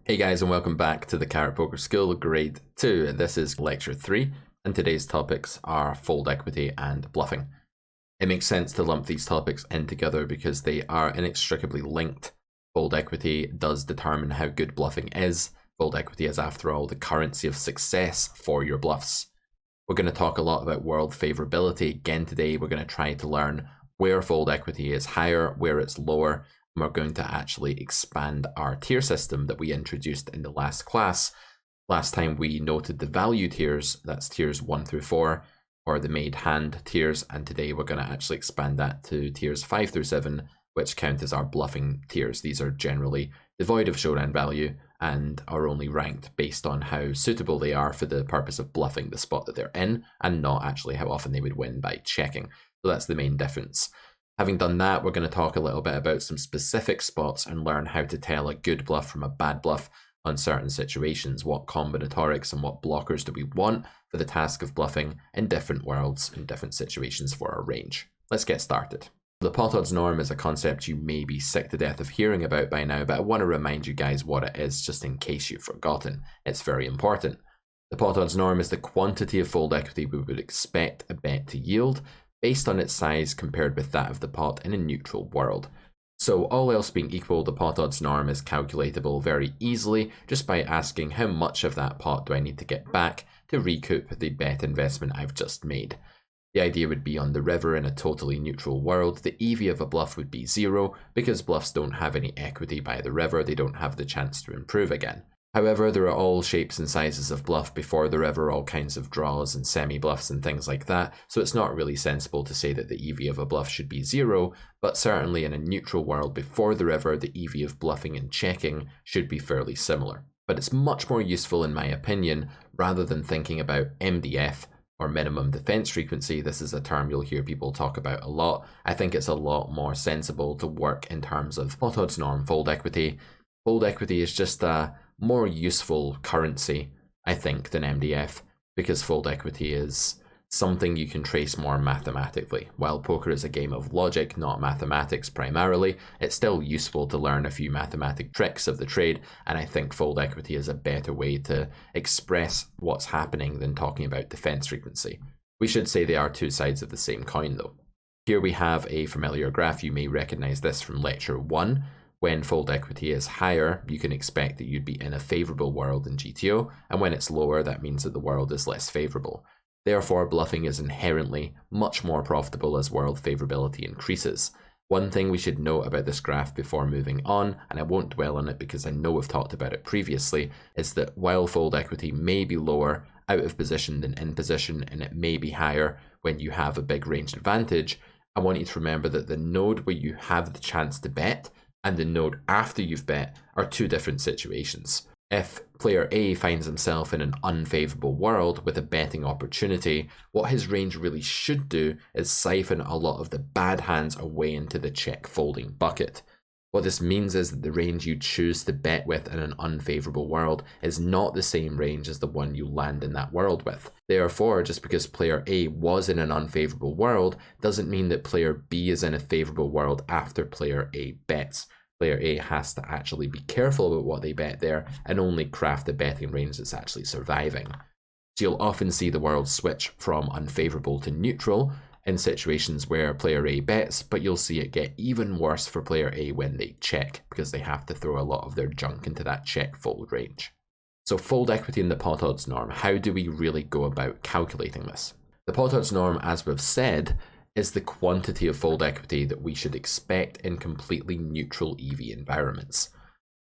Hey guys, and welcome back to the Carrot Poker School Grade 2. This is Lecture 3, and today's topics are fold equity and bluffing. It makes sense to lump these topics in together because they are inextricably linked. Fold equity does determine how good bluffing is. Fold equity is, after all, the currency of success for your bluffs. We're going to talk a lot about world favorability. Again today, we're going to try to learn where fold equity is higher, where it's lower. We're going to actually expand our tier system that we introduced in the last class. Last time we noted the value tiers, that's tiers 1 through 4, or the made hand tiers, and today we're going to actually expand that to tiers 5 through 7, which count as our bluffing tiers. These are generally devoid of showdown value and are only ranked based on how suitable they are for the purpose of bluffing the spot that they're in, and not actually how often they would win by checking. So that's the main difference. Having done that, we're going to talk a little bit about some specific spots and learn how to tell a good bluff from a bad bluff on certain situations. What combinatorics and what blockers do we want for the task of bluffing in different worlds, in different situations for our range. Let's get started. The pot odds norm is a concept you may be sick to death of hearing about by now, but I want to remind you guys what it is just in case you've forgotten. It's very important. The pot odds norm is the quantity of fold equity we would expect a bet to yield, based on its size compared with that of the pot in a neutral world. So all else being equal, the pot odds norm is calculatable very easily just by asking how much of that pot do I need to get back to recoup the bet investment I've just made. The idea would be on the river in a totally neutral world, the EV of a bluff would be 0 because bluffs don't have any equity by the river, they don't have the chance to improve again. However, there are all shapes and sizes of bluff before the river, all kinds of draws and semi-bluffs and things like that, so it's not really sensible to say that the EV of a bluff should be 0, but certainly in a neutral world before the river, the EV of bluffing and checking should be fairly similar. But it's much more useful, in my opinion, rather than thinking about MDF, or minimum defense frequency. This is a term you'll hear people talk about a lot. I think it's a lot more sensible to work in terms of pot odds norm fold equity. Fold equity is just a more useful currency, I think, than MDF, because fold equity is something you can trace more mathematically. While poker is a game of logic, not mathematics primarily, it's still useful to learn a few mathematic tricks of the trade, and I think fold equity is a better way to express what's happening than talking about defense frequency. We should say they are two sides of the same coin though. Here we have a familiar graph. You may recognize this from lecture 1. When fold equity is higher, you can expect that you'd be in a favorable world in GTO, and when it's lower, that means that the world is less favorable. Therefore, bluffing is inherently much more profitable as world favorability increases. One thing we should note about this graph before moving on, and I won't dwell on it because I know we've talked about it previously, is that while fold equity may be lower out of position than in position, and it may be higher when you have a big range advantage, I want you to remember that the node where you have the chance to bet and the node after you've bet are two different situations. If player A finds himself in an unfavorable world with a betting opportunity, what his range really should do is siphon a lot of the bad hands away into the check folding bucket. What this means is that the range you choose to bet with in an unfavorable world is not the same range as the one you land in that world with. Therefore, just because player A was in an unfavorable world doesn't mean that player B is in a favorable world after player A bets. Player A has to actually be careful about what they bet there and only craft a betting range that's actually surviving. So you'll often see the world switch from unfavorable to neutral in situations where player A bets, but you'll see it get even worse for player A when they check, because they have to throw a lot of their junk into that check fold range. So fold equity in the pot odds norm, how do we really go about calculating this? The pot odds norm, as we've said, is the quantity of fold equity that we should expect in completely neutral EV environments.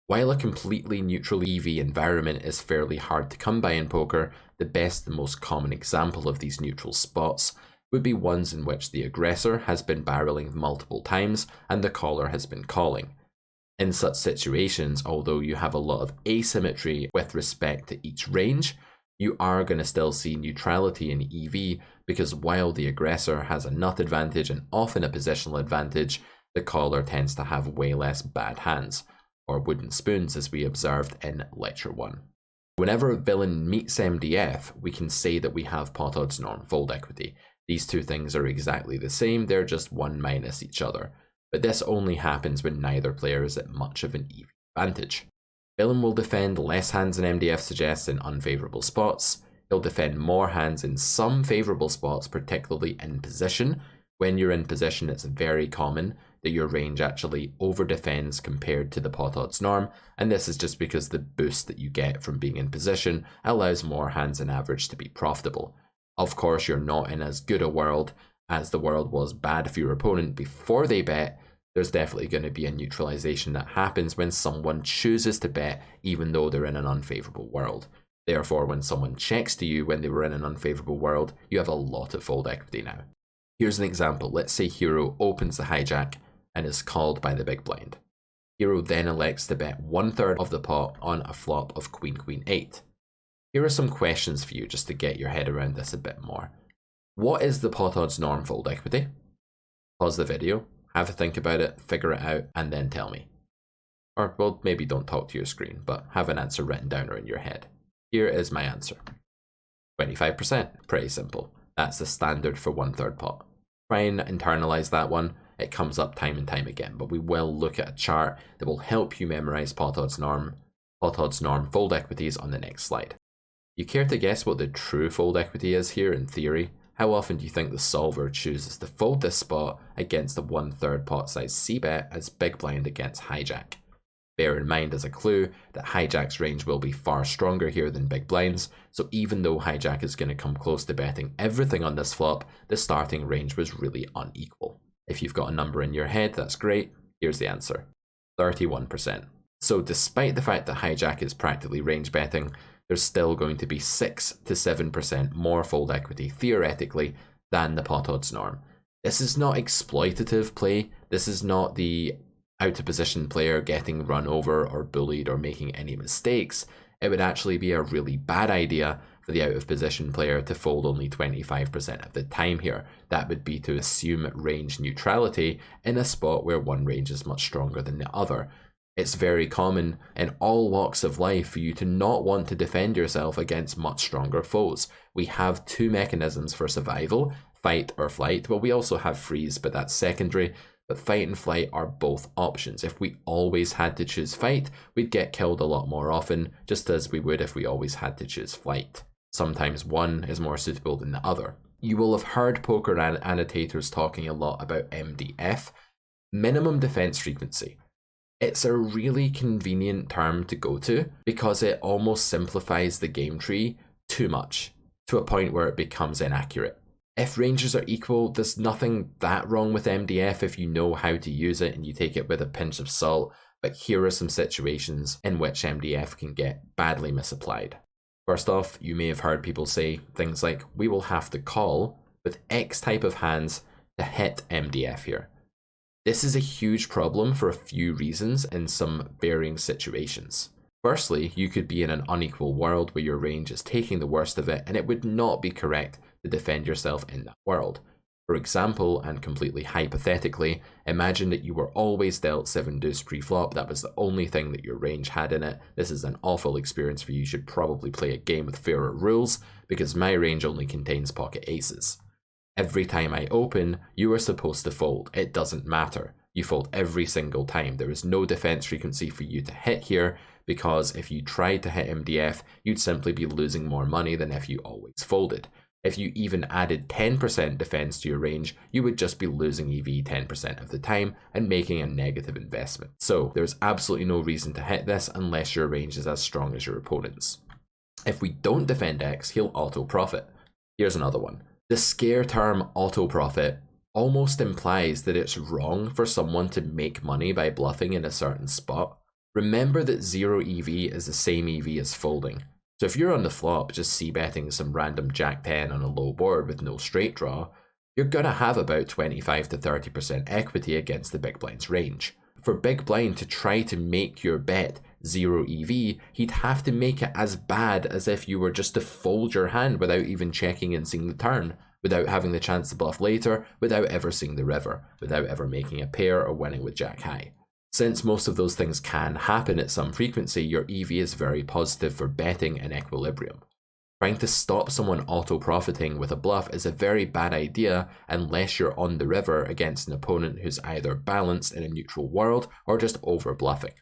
While a completely neutral EV environment is fairly hard to come by in poker, the best and most common example of these neutral spots would be ones in which the aggressor has been barreling multiple times and the caller has been calling. In such situations, although you have a lot of asymmetry with respect to each range, you are going to still see neutrality in EV, because while the aggressor has a nut advantage and often a positional advantage, the caller tends to have way less bad hands, or wooden spoons, as we observed in lecture 1. Whenever a villain meets MDF, we can say that we have pot odds norm fold equity. These two things are exactly the same, they're just one minus each other. But this only happens when neither player is at much of an EV advantage. Villain will defend less hands than MDF suggests in unfavourable spots. He'll defend more hands in some favourable spots, particularly in position. When you're in position, it's very common that your range actually over-defends compared to the pot odds norm, and this is just because the boost that you get from being in position allows more hands than average to be profitable. Of course, you're not in as good a world as the world was bad for your opponent before they bet. There's definitely going to be a neutralization that happens when someone chooses to bet even though they're in an unfavourable world. Therefore, when someone checks to you when they were in an unfavourable world, you have a lot of fold equity now. Here's an example. Let's say Hero opens the hijack and is called by the big blind. Hero then elects to bet 1/3 of the pot on a flop of Queen Queen 8. Here are some questions for you just to get your head around this a bit more. What is the pot odds norm fold equity? Pause the video, have a think about it, figure it out, and then tell me. Or, well, maybe don't talk to your screen, but have an answer written down or in your head. Here is my answer. 25%. Pretty simple. That's the standard for 1/3 pot. Try and internalize that one. It comes up time and time again, but we will look at a chart that will help you memorize pot odds norm fold equities on the next slide. You care to guess what the true fold equity is here in theory? How often do you think the solver chooses to fold this spot against a 1/3 pot size c-bet as big blind against hijack? Bear in mind as a clue that hijack's range will be far stronger here than big blind's, so even though hijack is going to come close to betting everything on this flop, the starting range was really unequal. If you've got a number in your head, that's great. Here's the answer. 31%. So despite the fact that hijack is practically range betting, there's still going to be 6 to 7% more fold equity theoretically than the pot odds norm. This is not exploitative play. This is not the out of position player getting run over or bullied or making any mistakes. It would actually be a really bad idea for the out of position player to fold only 25% of the time here. That would be to assume range neutrality in a spot where one range is much stronger than the other. It's very common in all walks of life for you to not want to defend yourself against much stronger foes. We have two mechanisms for survival, fight or flight. Well, we also have freeze, but that's secondary. But fight and flight are both options. If we always had to choose fight, we'd get killed a lot more often, just as we would if we always had to choose flight. Sometimes one is more suitable than the other. You will have heard poker annotators talking a lot about MDF, minimum defense frequency. It's a really convenient term to go to because it almost simplifies the game tree too much, to a point where it becomes inaccurate. If ranges are equal, there's nothing that wrong with MDF if you know how to use it and you take it with a pinch of salt, but here are some situations in which MDF can get badly misapplied. First off, you may have heard people say things like, we will have to call with X type of hands to hit MDF here. This is a huge problem for a few reasons in some varying situations. Firstly, you could be in an unequal world where your range is taking the worst of it and it would not be correct to defend yourself in that world. For example, and completely hypothetically, imagine that you were always dealt 7 deuce pre-flop. That was the only thing that your range had in it. This is an awful experience for you. You should probably play a game with fairer rules because my range only contains pocket aces. Every time I open, you are supposed to fold. It doesn't matter. You fold every single time. There is no defense frequency for you to hit here because if you tried to hit MDF, you'd simply be losing more money than if you always folded. If you even added 10% defense to your range, you would just be losing EV 10% of the time and making a negative investment. So there's absolutely no reason to hit this unless your range is as strong as your opponent's. If we don't defend X, he'll auto profit. Here's another one. The scare term auto profit almost implies that it's wrong for someone to make money by bluffing in a certain spot. Remember that 0 EV is the same EV as folding. So if you're on the flop just c-betting some random jack 10 on a low board with no straight draw, you're gonna have about 25 to 30% equity against the big blind's range. For big blind to try to make your bet 0 EV, he'd have to make it as bad as if you were just to fold your hand without even checking and seeing the turn, without having the chance to bluff later, without ever seeing the river, without ever making a pair or winning with jack high. Since most of those things can happen at some frequency, your EV is very positive for betting in equilibrium. Trying to stop someone auto-profiting with a bluff is a very bad idea unless you're on the river against an opponent who's either balanced in a neutral world or just over-bluffing.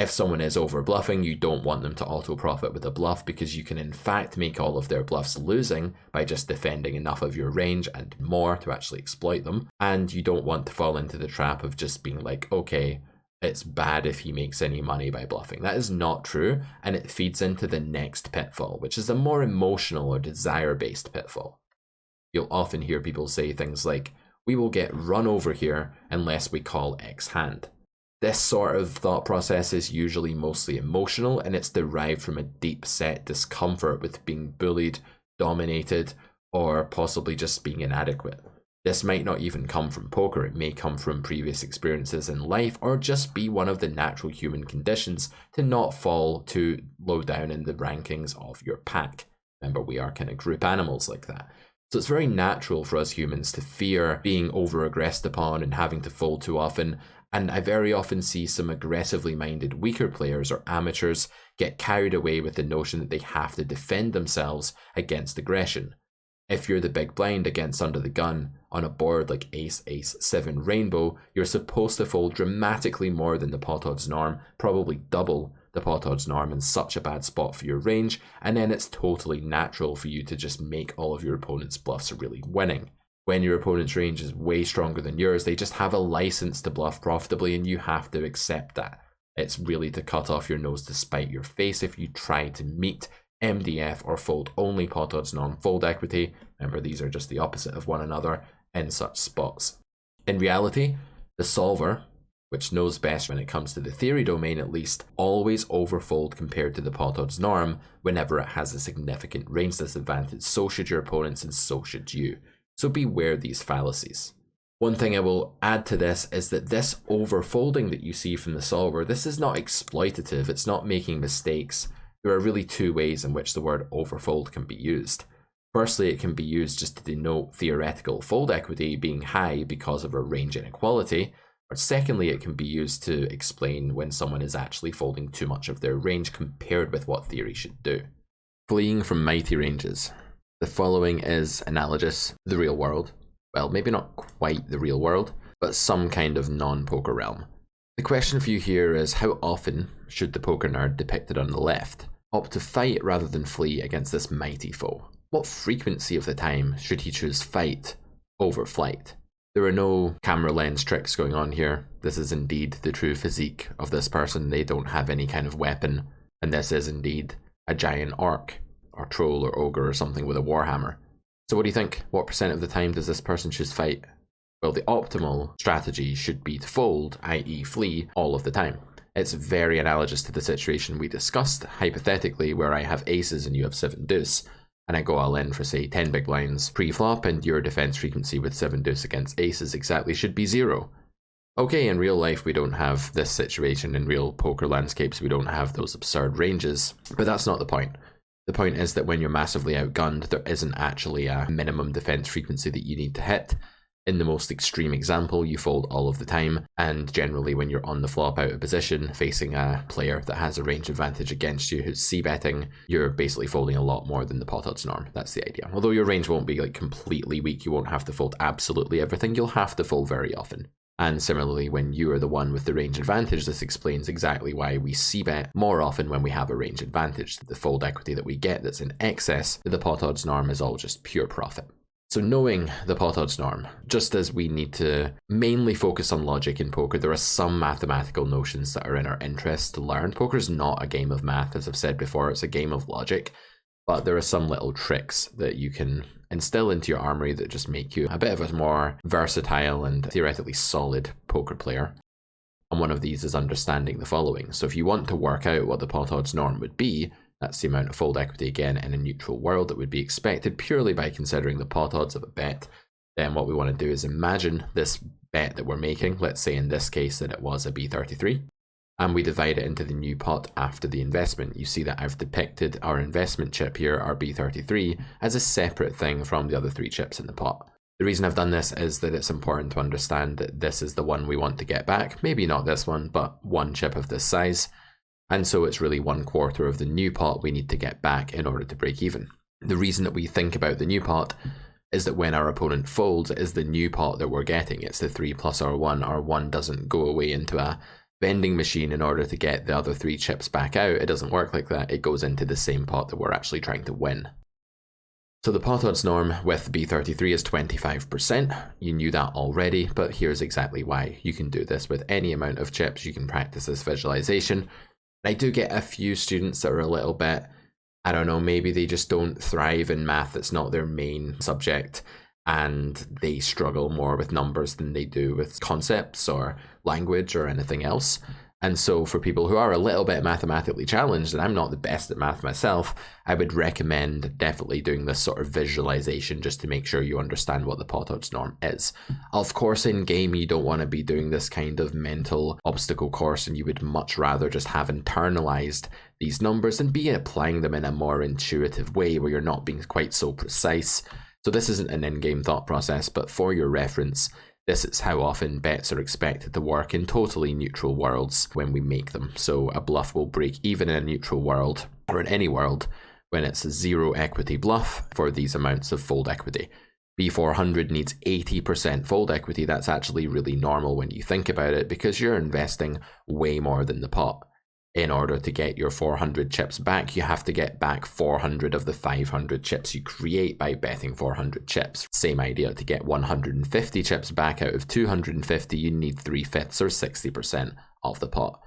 If someone is over bluffing, you don't want them to auto profit with a bluff, because you can in fact make all of their bluffs losing by just defending enough of your range and more to actually exploit them. And you don't want to fall into the trap of just being like, okay, it's bad if he makes any money by bluffing. That is not true, and it feeds into the next pitfall, which is a more emotional or desire-based pitfall. You'll often hear people say things like, we will get run over here unless we call X hand. This sort of thought process is usually mostly emotional, and it's derived from a deep-set discomfort with being bullied, dominated, or possibly just being inadequate. This might not even come from poker, it may come from previous experiences in life, or just be one of the natural human conditions to not fall too low down in the rankings of your pack. Remember, we are kind of group animals like that. So it's very natural for us humans to fear being over-aggressed upon and having to fold too often. And I very often see some aggressively minded weaker players or amateurs get carried away with the notion that they have to defend themselves against aggression. If you're the big blind against under the gun on a board like ace, ace, 7 rainbow, you're supposed to fold dramatically more than the pot odds norm, probably double the pot odds norm in such a bad spot for your range, and then it's totally natural for you to just make all of your opponent's bluffs really winning. When your opponent's range is way stronger than yours, they just have a license to bluff profitably, and you have to accept that. It's really to cut off your nose to spite your face if you try to meet MDF or fold only pot odds norm fold equity. Remember, these are just the opposite of one another in such spots. In reality, the solver, which knows best when it comes to the theory domain at least, always overfold compared to the pot odds norm whenever it has a significant range disadvantage. So should your opponents, and so should you. So beware these fallacies. One thing I will add to this is that this overfolding that you see from the solver, this is not exploitative, it's not making mistakes. There are really two ways in which the word overfold can be used. Firstly, it can be used just to denote theoretical fold equity being high because of a range inequality, or secondly, it can be used to explain when someone is actually folding too much of their range compared with what theory should do. Fleeing from mighty ranges. The following is analogous to the real world. Well, maybe not quite the real world, but some kind of non-poker realm. The question for you here is, how often should the poker nerd depicted on the left opt to fight rather than flee against this mighty foe? What frequency of the time should he choose fight over flight? There are no camera lens tricks going on here. This is indeed the true physique of this person. They don't have any kind of weapon, and this is indeed a giant orc, or troll, or ogre, or something with a warhammer. So what do you think? What percent of the time does this person choose fight? Well, the optimal strategy should be to fold, i.e. flee, all of the time. It's very analogous to the situation we discussed, hypothetically, where I have aces and you have 7 deuce, and I go all in for, say, 10 big blinds pre-flop, and your defense frequency with 7 deuce against aces exactly should be 0. Okay, in real life we don't have this situation. In real poker landscapes we don't have those absurd ranges, but that's not the point. The point is that when you're massively outgunned, there isn't actually a minimum defense frequency that you need to hit. In the most extreme example, you fold all of the time, and generally when you're on the flop out of position, facing a player that has a range advantage against you who's c-betting, you're basically folding a lot more than the pot odds norm. That's the idea. Although your range won't be like completely weak, you won't have to fold absolutely everything, you'll have to fold very often. And similarly, when you are the one with the range advantage, this explains exactly why we c-bet more often when we have a range advantage. The fold equity that we get that's in excess to the pot odds norm is all just pure profit. So knowing the pot odds norm, just as we need to mainly focus on logic in poker, there are some mathematical notions that are in our interest to learn. Poker is not a game of math, as I've said before, it's a game of logic. But there are some little tricks that you can instill into your armory that just make you a bit of a more versatile and theoretically solid poker player. And one of these is understanding the following. So if you want to work out what the pot odds norm would be, that's the amount of fold equity again in a neutral world that would be expected purely by considering the pot odds of a bet. Then what we want to do is imagine this bet that we're making. Let's say in this case that it was a B33. And we divide it into the new pot after the investment. You see that I've depicted our investment chip here, our B33, as a separate thing from the other 3 chips in the pot. The reason I've done this is that it's important to understand that this is the one we want to get back. Maybe not this one, but one chip of this size. And so it's really 1/4 of the new pot we need to get back in order to break even. The reason that we think about the new pot is that when our opponent folds, it is the new pot that we're getting. It's the 3 plus our 1. Our 1 doesn't go away into a vending machine in order to get the other 3 chips back out. It doesn't work like that. It goes into the same pot that we're actually trying to win. So the pot odds norm with B33 is 25%. You knew that already, but here's exactly why. You can do this with any amount of chips. You can practice this visualization. I do get a few students that are a little bit, I don't know, maybe they just don't thrive in math. It's not their main subject, and they struggle more with numbers than they do with concepts or language or anything else. And so for people who are a little bit mathematically challenged, and I'm not the best at math myself, I would recommend definitely doing this sort of visualization just to make sure you understand what the pot odds norm is. Of course, in game, you don't want to be doing this kind of mental obstacle course, and you would much rather just have internalized these numbers and be applying them in a more intuitive way where you're not being quite so precise. So this isn't an in-game thought process, but for your reference, this is how often bets are expected to work in totally neutral worlds when we make them. So a bluff will break even in a neutral world, or in any world, when it's a 0 equity bluff for these amounts of fold equity. B400 needs 80% fold equity. That's actually really normal when you think about it, because you're investing way more than the pot. In order to get your 400 chips back, you have to get back 400 of the 500 chips you create by betting 400 chips. Same idea, to get 150 chips back out of 250, you need 3/5 or 60% of the pot.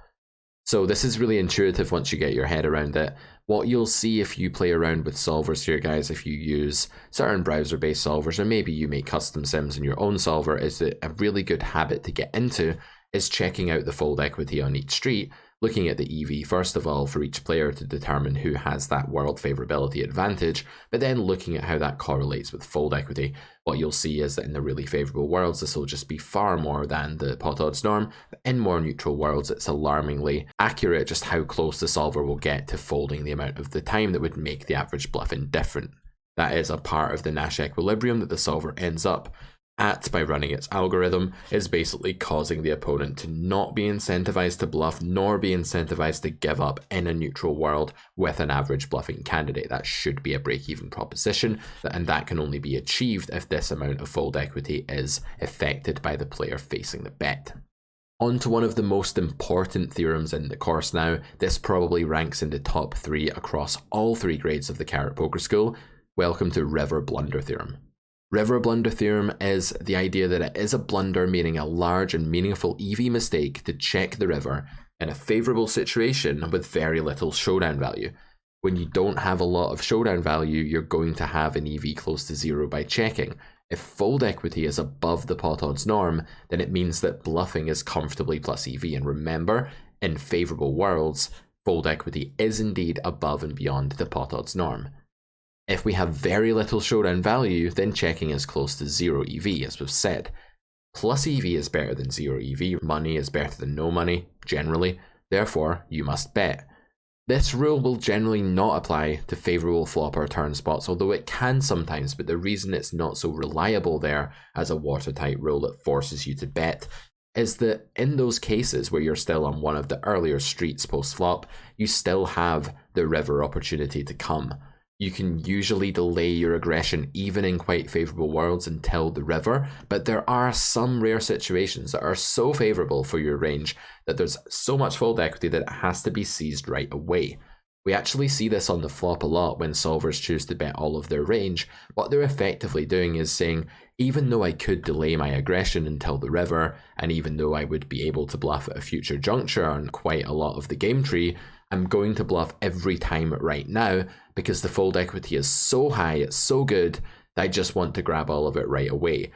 So this is really intuitive once you get your head around it. What you'll see if you play around with solvers here, guys, if you use certain browser-based solvers, or maybe you make custom sims in your own solver, is that a really good habit to get into is checking out the fold equity on each street, looking at the EV first of all for each player to determine who has that world favorability advantage, but then looking at how that correlates with fold equity. What you'll see is that in the really favorable worlds, this will just be far more than the pot odds norm. In more neutral worlds, it's alarmingly accurate just how close the solver will get to folding the amount of the time that would make the average bluff indifferent. That is a part of the Nash equilibrium that the solver ends up at by running its algorithm, is basically causing the opponent to not be incentivized to bluff nor be incentivized to give up in a neutral world with an average bluffing candidate. That should be a break-even proposition, and that can only be achieved if this amount of fold equity is affected by the player facing the bet. On to one of the most important theorems in the course now. This probably ranks in the top 3 across all 3 grades of the Carrot Poker School. Welcome to River Blunder Theorem. River Blunder Theorem is the idea that it is a blunder, meaning a large and meaningful EV mistake, to check the river in a favourable situation with very little showdown value. When you don't have a lot of showdown value, you're going to have an EV close to 0 by checking. If fold equity is above the pot odds norm, then it means that bluffing is comfortably plus EV. And remember, in favourable worlds, fold equity is indeed above and beyond the pot odds norm. If we have very little showdown value, then checking is close to 0 EV, as we've said. Plus EV is better than 0 EV. Money is better than no money, generally. Therefore, you must bet. This rule will generally not apply to favourable flop or turn spots, although it can sometimes, but the reason it's not so reliable there as a watertight rule that forces you to bet is that in those cases where you're still on one of the earlier streets post-flop, you still have the river opportunity to come. You can usually delay your aggression even in quite favourable worlds until the river, but there are some rare situations that are so favourable for your range that there's so much fold equity that it has to be seized right away. We actually see this on the flop a lot when solvers choose to bet all of their range. What they're effectively doing is saying, even though I could delay my aggression until the river, and even though I would be able to bluff at a future juncture on quite a lot of the game tree, I'm going to bluff every time right now because the fold equity is so high, it's so good, that I just want to grab all of it right away.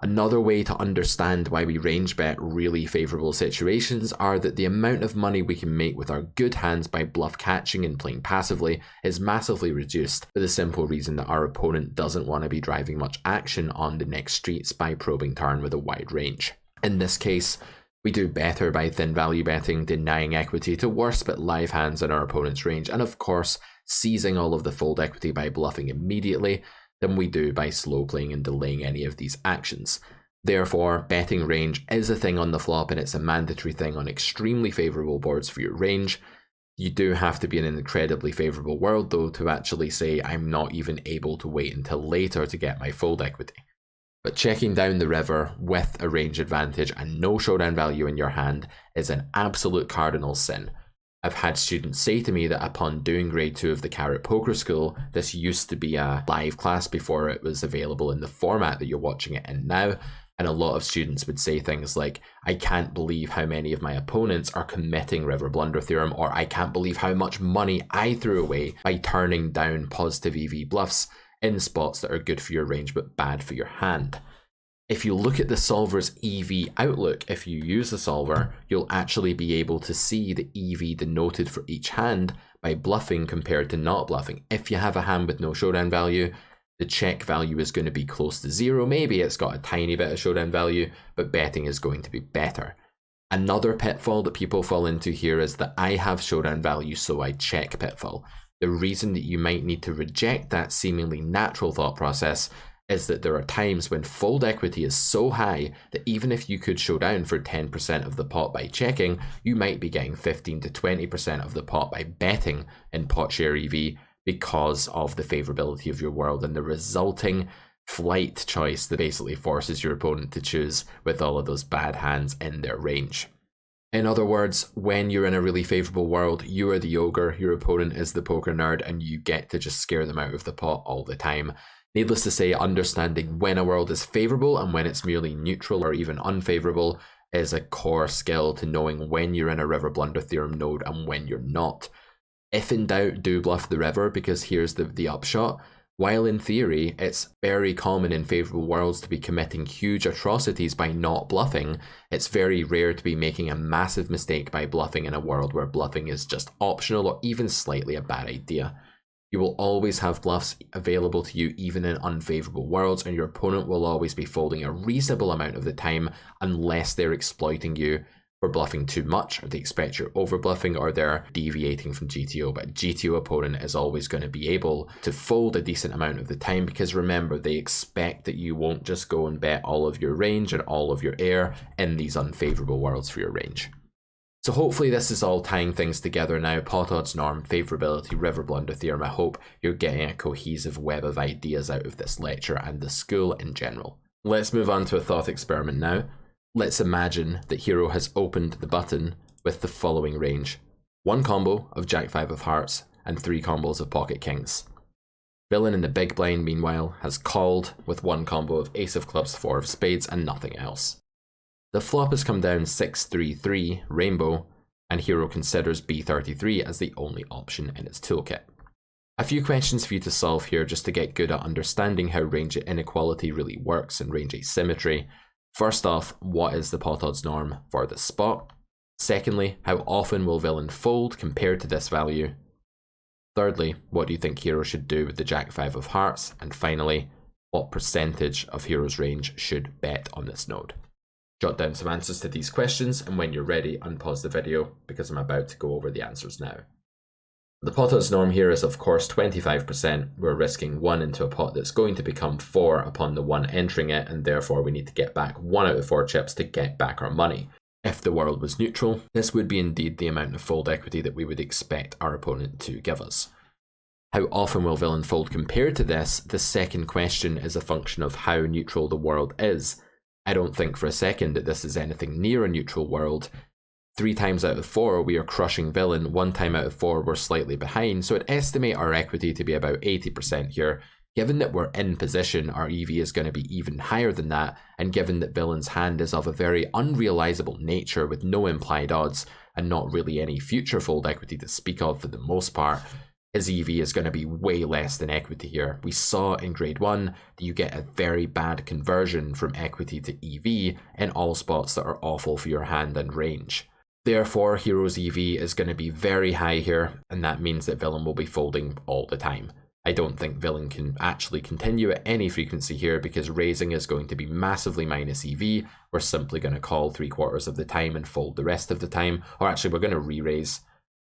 Another way to understand why we range bet really favourable situations are that the amount of money we can make with our good hands by bluff catching and playing passively is massively reduced for the simple reason that our opponent doesn't want to be driving much action on the next streets by probing turn with a wide range. In this case, we do better by thin value betting, denying equity to worse but live hands in our opponent's range, and of course seizing all of the fold equity by bluffing immediately than we do by slow playing and delaying any of these actions. Therefore, betting range is a thing on the flop, and it's a mandatory thing on extremely favourable boards for your range. You do have to be in an incredibly favourable world though to actually say I'm not even able to wait until later to get my fold equity. But checking down the river with a range advantage and no showdown value in your hand is an absolute cardinal sin. I've had students say to me that upon doing grade 2 of the Carrot Poker School, this used to be a live class before it was available in the format that you're watching it in now, and a lot of students would say things like, I can't believe how many of my opponents are committing River Blunder Theorem, or I can't believe how much money I threw away by turning down positive EV bluffs in spots that are good for your range but bad for your hand. If you look at the solver's EV outlook, if you use the solver, you'll actually be able to see the EV denoted for each hand by bluffing compared to not bluffing. If you have a hand with no showdown value, the check value is going to be close to 0. Maybe it's got a tiny bit of showdown value, but betting is going to be better. Another pitfall that people fall into here is that I have showdown value, so I check pitfall. The reason that you might need to reject that seemingly natural thought process is that there are times when fold equity is so high that even if you could show down for 10% of the pot by checking, you might be getting 15 to 20% of the pot by betting in pot share EV because of the favorability of your world and the resulting flight choice that basically forces your opponent to choose with all of those bad hands in their range. In other words, when you're in a really favorable world, you are the ogre, your opponent is the poker nerd, and you get to just scare them out of the pot all the time. Needless to say, understanding when a world is favorable and when it's merely neutral or even unfavorable is a core skill to knowing when you're in a River Blunder Theorem node and when you're not. If in doubt, do bluff the river, because here's the upshot. While in theory, it's very common in favorable worlds to be committing huge atrocities by not bluffing, it's very rare to be making a massive mistake by bluffing in a world where bluffing is just optional or even slightly a bad idea. You will always have bluffs available to you even in unfavorable worlds, and your opponent will always be folding a reasonable amount of the time unless they're exploiting you for bluffing too much, or they expect you're over bluffing, or they're deviating from GTO. But a GTO opponent is always going to be able to fold a decent amount of the time, because remember, they expect that you won't just go and bet all of your range and all of your air in these unfavorable worlds for your range. So hopefully this is all tying things together now. Pot odds norm, favorability, River Blunder Theorem. I hope you're getting a cohesive web of ideas out of this lecture and the school in general. Let's move on to a thought experiment now. Let's imagine that Hero has opened the button with the following range. 1 combo of Jack 5 of hearts and 3 combos of pocket kings. Villain in the big blind, meanwhile, has called with 1 combo of Ace of clubs, 4 of spades, and nothing else. The flop has come down 6-3-3 rainbow, and Hero considers B33 as the only option in its toolkit. A few questions for you to solve here just to get good at understanding how range inequality really works and range asymmetry. First off, what is the pot odds norm for this spot? Secondly, how often will villain fold compared to this value? Thirdly, what do you think Hero should do with the Jack 5 of hearts? And finally, what percentage of Hero's range should bet on this node? Jot down some answers to these questions, and when you're ready, unpause the video because I'm about to go over the answers now. The pot odds norm here is of course 25%. We're risking 1 into a pot that's going to become 4 upon the 1 entering it, and therefore we need to get back 1 out of 4 chips to get back our money. If the world was neutral, this would be indeed the amount of fold equity that we would expect our opponent to give us. How often will villain fold compared to this? The second question is a function of how neutral the world is. I don't think for a second that this is anything near a neutral world. 3 times out of 4 we are crushing villain, 1 time out of 4 we're slightly behind, so I'd estimate our equity to be about 80% here. Given that we're in position, our EV is going to be even higher than that, and given that villain's hand is of a very unrealizable nature with no implied odds and not really any future fold equity to speak of for the most part, his EV is going to be way less than equity here. We saw in grade 1 that you get a very bad conversion from equity to EV in all spots that are awful for your hand and range. Therefore, Hero's EV is going to be very high here, and that means that villain will be folding all the time. I don't think villain can actually continue at any frequency here because raising is going to be massively minus EV. We're simply going to call 3/4 of the time and fold the rest of the time, or actually we're going to re-raise.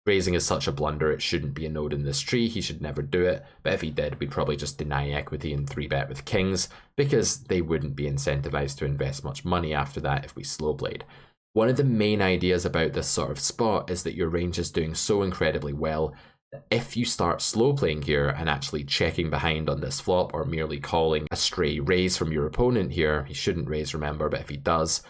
Raising is such a blunder, it shouldn't be a node in this tree, he should never do it, but if he did, we'd probably just deny equity and 3-bet with kings, because they wouldn't be incentivized to invest much money after that if we slow played. One of the main ideas about this sort of spot is that your range is doing so incredibly well If you start slow playing here and actually checking behind on this flop, or merely calling a stray raise from your opponent here, he shouldn't raise, remember, but if he does,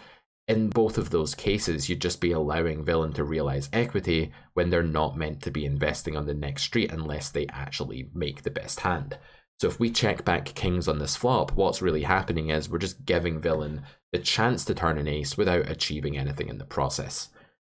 in both of those cases, you'd just be allowing villain to realize equity when they're not meant to be investing on the next street unless they actually make the best hand. So if we check back kings on this flop, what's really happening is we're just giving villain the chance to turn an ace without achieving anything in the process.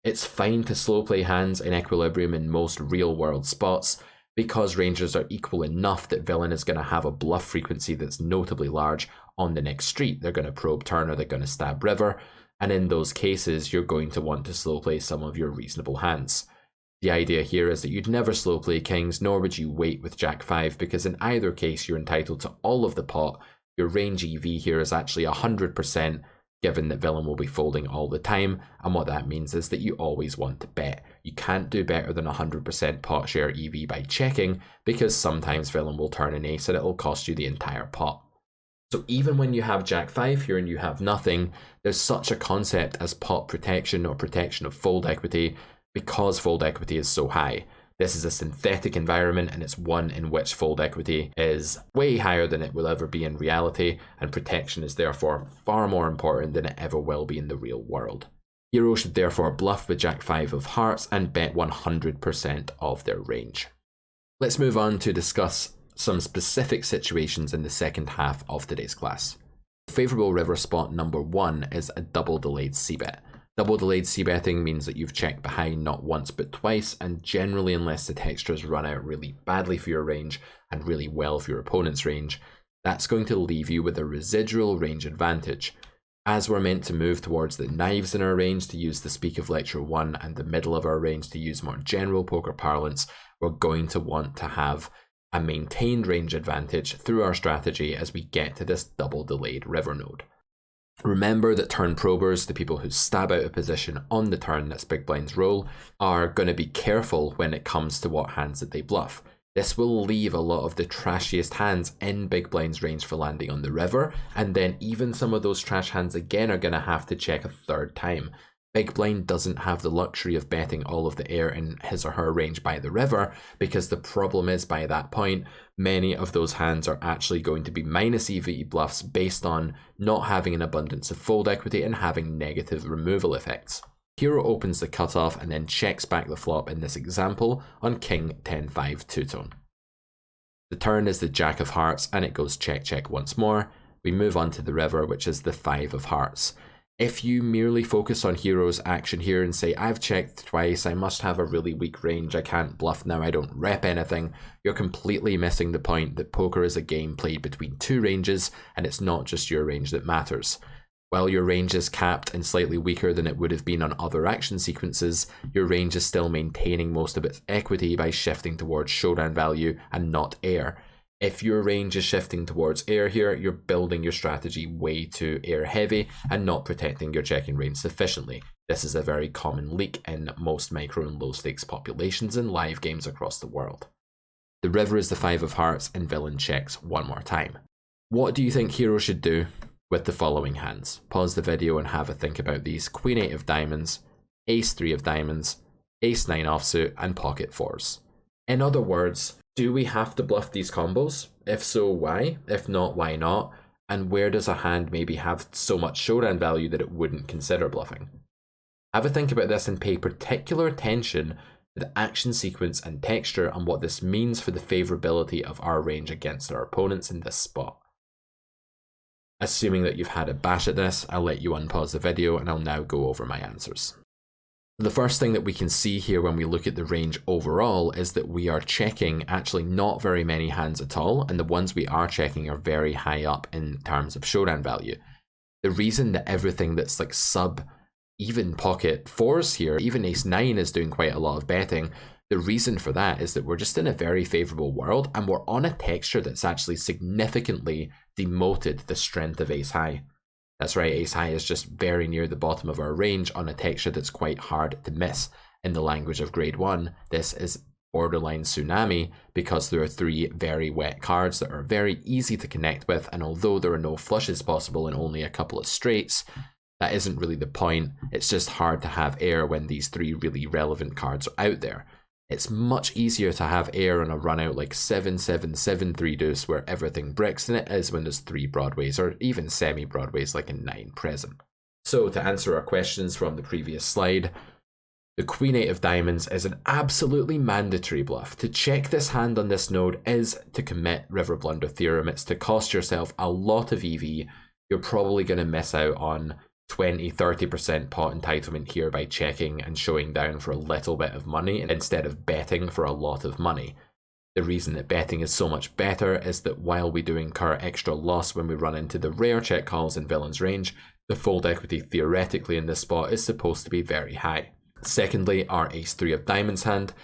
It's fine to slow play hands in equilibrium in most real world spots because ranges are equal enough that villain is going to have a bluff frequency that's notably large on the next street. They're going to probe turn or they're going to stab river, and in those cases you're going to want to slow play some of your reasonable hands. The idea here is that you'd never slow play kings, nor would you wait with jack 5, because in either case you're entitled to all of the pot. Your range EV here is actually 100%, given that villain will be folding all the time, and what that means is that you always want to bet. You can't do better than 100% pot share EV by checking, because sometimes villain will turn an ace and it'll cost you the entire pot. So even when you have jack 5 here and you have nothing, there's such a concept as pot protection or protection of fold equity, because fold equity is so high. This is a synthetic environment, and it's one in which fold equity is way higher than it will ever be in reality, and protection is therefore far more important than it ever will be in the real world. Hero should therefore bluff with jack 5 of hearts and bet 100% of their range. Let's move on to discuss some specific situations in the second half of today's class. Favorable river spot number 1 is a double delayed c-bet. Double delayed c-betting means that you've checked behind not once but twice, and generally unless the textures run out really badly for your range and really well for your opponent's range, that's going to leave you with a residual range advantage. As we're meant to move towards the knives in our range, to use the speak of lecture 1, and the middle of our range to use more general poker parlance, we're going to want to have a maintained range advantage through our strategy as we get to this double delayed river node. Remember that turn probers, the people who stab out a position on the turn that's big blind's role, are going to be careful when it comes to what hands that they bluff. This will leave a lot of the trashiest hands in big blind's range for landing on the river, and then even some of those trash hands again are going to have to check a third time. Big blind doesn't have the luxury of betting all of the air in his or her range by the river, because the problem is by that point, many of those hands are actually going to be minus EV bluffs based on not having an abundance of fold equity and having negative removal effects. Hero opens the cutoff and then checks back the flop in this example on king 10-5 two-tone. The turn is the jack of hearts and it goes check check once more. We move on to the river, which is the 5 of hearts. If you merely focus on Hero's action here and say, I've checked twice, I must have a really weak range, I can't bluff now, I don't rep anything, you're completely missing the point that poker is a game played between two ranges, and it's not just your range that matters. While your range is capped and slightly weaker than it would have been on other action sequences, your range is still maintaining most of its equity by shifting towards showdown value and not air. If your range is shifting towards air here, you're building your strategy way too air heavy and not protecting your checking range sufficiently. This is a very common leak in most micro and low stakes populations in live games across the world. The river is the 5 of hearts and villain checks one more time. What do you think Hero should do with the following hands? Pause the video and have a think about these: Queen 8 of diamonds, Ace 3 of diamonds, Ace 9 offsuit, and pocket 4s. In other words, do we have to bluff these combos? If so, why? If not, why not? And where does a hand maybe have so much showdown value that it wouldn't consider bluffing? Have a think about this and pay particular attention to the action sequence and texture and what this means for the favorability of our range against our opponents in this spot. Assuming that you've had a bash at this, I'll let you unpause the video and I'll now go over my answers. The first thing that we can see here when we look at the range overall is that we are checking actually not very many hands at all, and the ones we are checking are very high up in terms of showdown value. The reason that everything that's like sub even pocket 4s here, even Ace 9 is doing quite a lot of betting, the reason for that is that we're just in a very favorable world and we're on a texture that's actually significantly demoted the strength of Ace High. That's right, Ace High is just very near the bottom of our range on a texture that's quite hard to miss. In the language of grade 1, this is borderline tsunami because there are 3 very wet cards that are very easy to connect with, and although there are no flushes possible and only a couple of straights, that isn't really the point. It's just hard to have air when these 3 really relevant cards are out there. It's much easier to have air on a run out like 7-7-7-3 deuce where everything bricks than it is when there's 3 broadways or even semi-broadways like in 9 present. So to answer our questions from the previous slide, the Queen 8 of Diamonds is an absolutely mandatory bluff. To check this hand on this node is to commit River Blunder Theorem. It's to cost yourself a lot of EV. You're probably going to miss out on 20-30% pot entitlement here by checking and showing down for a little bit of money instead of betting for a lot of money. The reason that betting is so much better is that while we do incur extra loss when we run into the rare check calls in Villain's range, the fold equity theoretically in this spot is supposed to be very high. Secondly, our Ace 3 of Diamonds hand.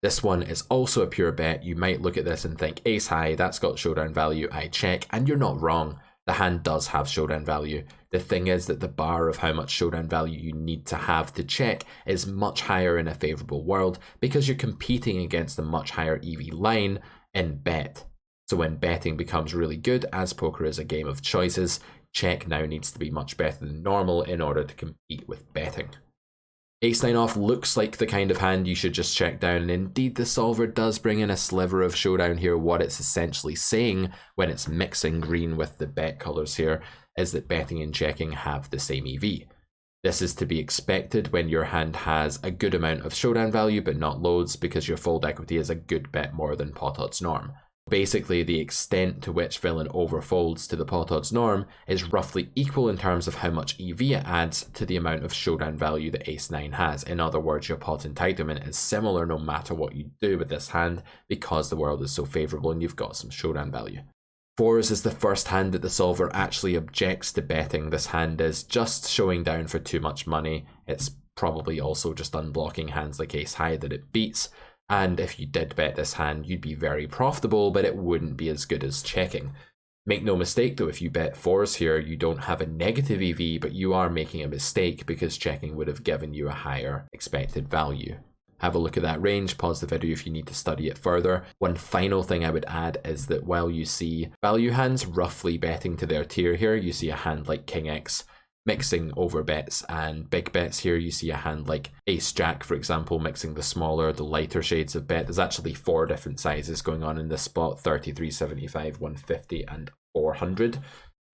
This one is also a pure bet. You might look at this and think ace high, that's got showdown value, I check, and you're not wrong. The hand does have showdown value. The thing is that the bar of how much showdown value you need to have to check is much higher in a favourable world because you're competing against a much higher EV line in bet. So when betting becomes really good, as poker is a game of choices, check now needs to be much better than normal in order to compete with betting. Ace 9 off looks like the kind of hand you should just check down, and indeed the solver does bring in a sliver of showdown here. What it's essentially saying when it's mixing green with the bet colours here is that betting and checking have the same EV. This is to be expected when your hand has a good amount of showdown value but not loads, because your fold equity is a good bet more than pot odds norm. Basically, the extent to which Villain overfolds to the pot odds norm is roughly equal in terms of how much EV it adds to the amount of showdown value that Ace 9 has. In other words, your pot entitlement is similar no matter what you do with this hand because the world is so favourable and you've got some showdown value. Fours is the first hand that the solver actually objects to betting. This hand is just showing down for too much money. It's probably also just unblocking hands like Ace High that it beats. And if you did bet this hand, you'd be very profitable, but it wouldn't be as good as checking. Make no mistake though, if you bet fours here, you don't have a negative EV, but you are making a mistake because checking would have given you a higher expected value. Have a look at that range, pause the video if you need to study it further. One final thing I would add is that while you see value hands roughly betting to their tier here, you see a hand like King X mixing over bets and big bets here. You see a hand like Ace Jack, for example, mixing the smaller, the lighter shades of bet. There's actually 4 different sizes going on in this spot: 33, 75, 150, and 400.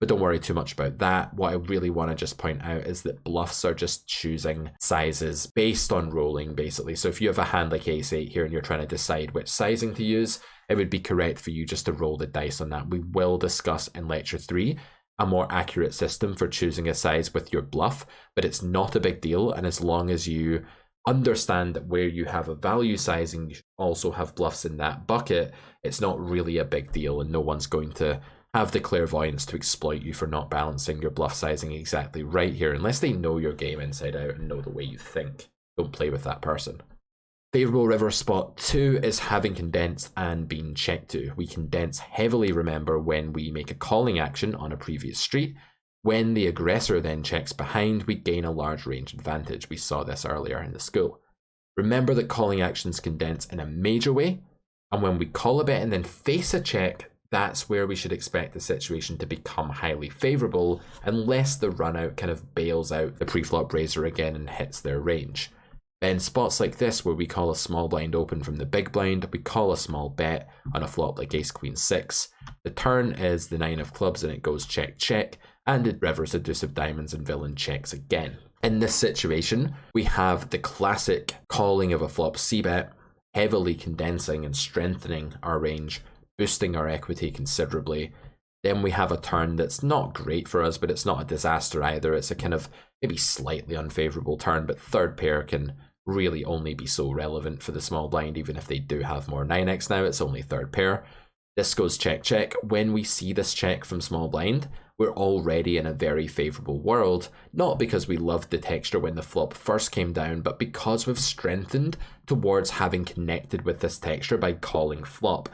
But don't worry too much about that. What I really want to just point out is that bluffs are just choosing sizes based on rolling, basically. So if you have a hand like Ace 8 here and you're trying to decide which sizing to use, it would be correct for you just to roll the dice on that. We will discuss in Lecture 3 a more accurate system for choosing a size with your bluff, but it's not a big deal. And as long as you understand that where you have a value sizing, you should also have bluffs in that bucket, it's not really a big deal, and no one's going to have the clairvoyance to exploit you for not balancing your bluff sizing exactly right here, unless they know your game inside out and know the way you think. Don't play with that person. Favourable river spot 2 is having condensed and being checked to. We condense heavily, remember, when we make a calling action on a previous street. When the aggressor then checks behind, we gain a large range advantage. We saw this earlier in the school. Remember that calling actions condense in a major way, and when we call a bet and then face a check, that's where we should expect the situation to become highly favourable, unless the run out kind of bails out the preflop raiser again and hits their range. Then spots like this where we call a small blind open from the big blind, we call a small bet on a flop like Ace Queen 6. The turn is the 9 of clubs and it goes check check, and it rivers a deuce of diamonds and villain checks again. In this situation, we have the classic calling of a flop c-bet, heavily condensing and strengthening our range, boosting our equity considerably. Then we have a turn that's not great for us, but it's not a disaster either. It's a kind of maybe slightly unfavourable turn, but third pair can really only be so relevant for the small blind. Even if they do have more 9x now, it's only third pair. This goes check check. When we see this check from small blind, we're already in a very favourable world, not because we loved the texture when the flop first came down, but because we've strengthened towards having connected with this texture by calling flop.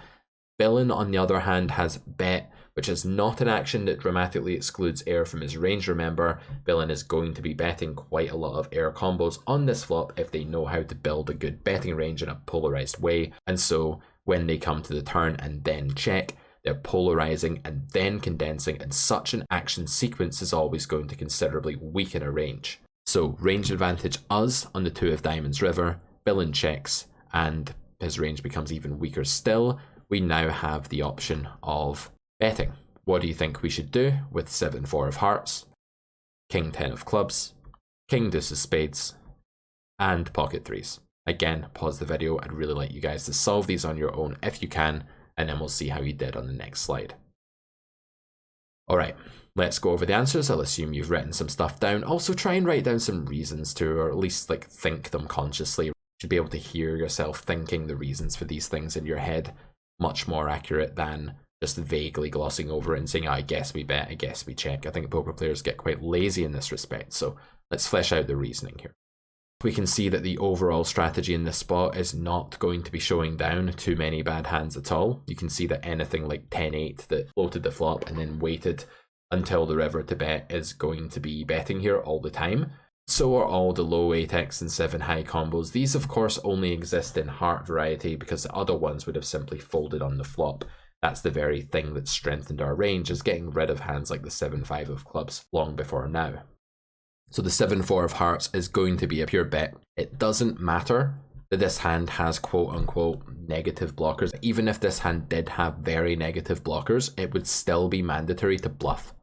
Villain, on the other hand, has bet, which is not an action that dramatically excludes air from his range. Remember, Villain is going to be betting quite a lot of air combos on this flop if they know how to build a good betting range in a polarized way. And so when they come to the turn and then check, they're polarizing and then condensing, and such an action sequence is always going to considerably weaken a range. So range advantage us on the 2 of diamonds river, Villain checks, and his range becomes even weaker still, we now have the option of betting. What do you think we should do with 7-4 of hearts, king 10 of clubs, king deuce of spades, and pocket threes? Again, pause the video. I'd really like you guys to solve these on your own if you can, and then we'll see how you did on the next slide. Alright, let's go over the answers. I'll assume you've written some stuff down. Also try and write down some reasons too, or at least like think them consciously. You should be able to hear yourself thinking the reasons for these things in your head. Much more accurate than just vaguely glossing over it and saying, I guess we bet, I guess we check. I think poker players get quite lazy in this respect, so let's flesh out the reasoning here. We can see that the overall strategy in this spot is not going to be showing down too many bad hands at all. You can see that anything like 10-8 that floated the flop and then waited until the river to bet is going to be betting here all the time. So are all the low 8x and 7 high combos. These of course only exist in heart variety because the other ones would have simply folded on the flop. That's the very thing that strengthened our range, is getting rid of hands like the 7-5 of clubs long before now. So the 7-4 of hearts is going to be a pure bet. It doesn't matter that this hand has quote unquote negative blockers. Even if this hand did have very negative blockers, it would still be mandatory to bluff.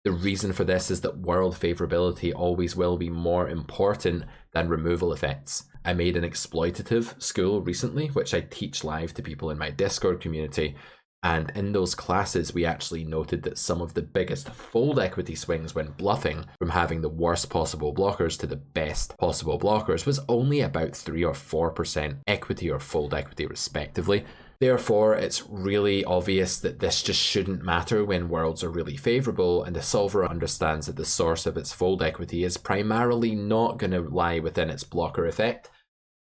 The reason for this is that world favorability always will be more important than removal effects. I made an exploitative school recently, which I teach live to people in my Discord community. And in those classes, we actually noted that some of the biggest fold equity swings when bluffing, from having the worst possible blockers to the best possible blockers, was only about 3 or 4% equity or fold equity respectively. Therefore, it's really obvious that this just shouldn't matter when worlds are really favourable, and the solver understands that the source of its fold equity is primarily not going to lie within its blocker effect.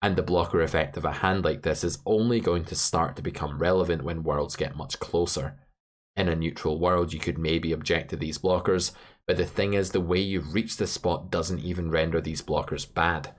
And the blocker effect of a hand like this is only going to start to become relevant when worlds get much closer. In a neutral world, you could maybe object to these blockers, but the thing is, the way you've reached this spot doesn't even render these blockers bad.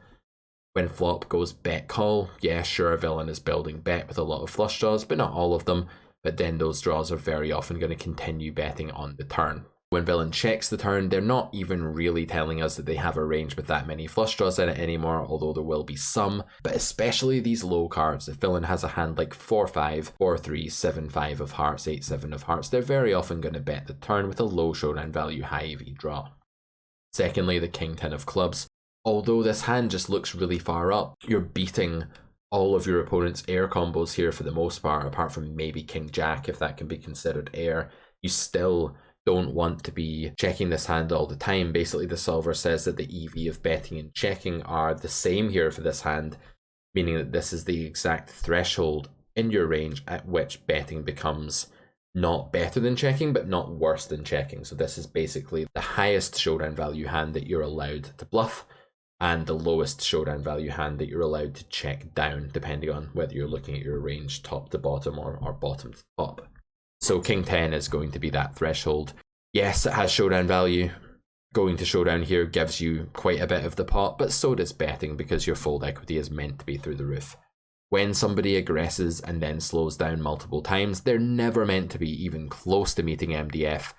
When flop goes bet call, yeah, sure, villain is building bet with a lot of flush draws, but not all of them, but then those draws are very often going to continue betting on the turn. When villain checks the turn, they're not even really telling us that they have a range with that many flush draws in it anymore, although there will be some, but especially these low cards. If villain has a hand like 4-5, 4-3, 7-5 of hearts, 8-7 of hearts, they're very often going to bet the turn with a low showdown value high EV draw. Secondly, the king 10 of clubs. Although this hand just looks really far up, you're beating all of your opponent's air combos here for the most part, apart from maybe king jack, if that can be considered air. You still don't want to be checking this hand all the time. Basically, the solver says that the EV of betting and checking are the same here for this hand, meaning that this is the exact threshold in your range at which betting becomes not better than checking, but not worse than checking. So this is basically the highest showdown value hand that you're allowed to bluff, and the lowest showdown value hand that you're allowed to check down, depending on whether you're looking at your range top to bottom or bottom to top. So king 10 is going to be that threshold. Yes, it has showdown value. Going to showdown here gives you quite a bit of the pot, but so does betting, because your fold equity is meant to be through the roof. When somebody aggresses and then slows down multiple times, they're never meant to be even close to meeting MDF,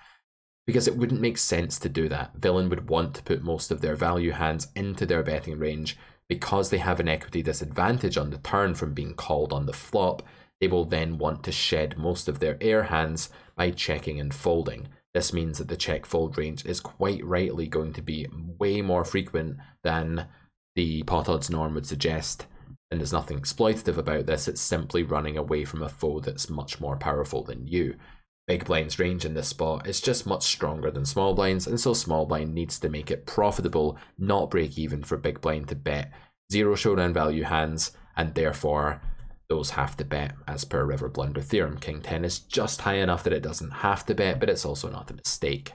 because it wouldn't make sense to do that. Villain would want to put most of their value hands into their betting range. Because they have an equity disadvantage on the turn from being called on the flop, they will then want to shed most of their air hands by checking and folding. This means that the check-fold range is quite rightly going to be way more frequent than the pot odds norm would suggest. And there's nothing exploitative about this, it's simply running away from a foe that's much more powerful than you. Big blind's range in this spot is just much stronger than small blind's, and so small blind needs to make it profitable, not break even, for big blind to bet zero showdown value hands, and therefore those have to bet as per River Blunder theorem. King 10 is just high enough that it doesn't have to bet, but it's also not a mistake.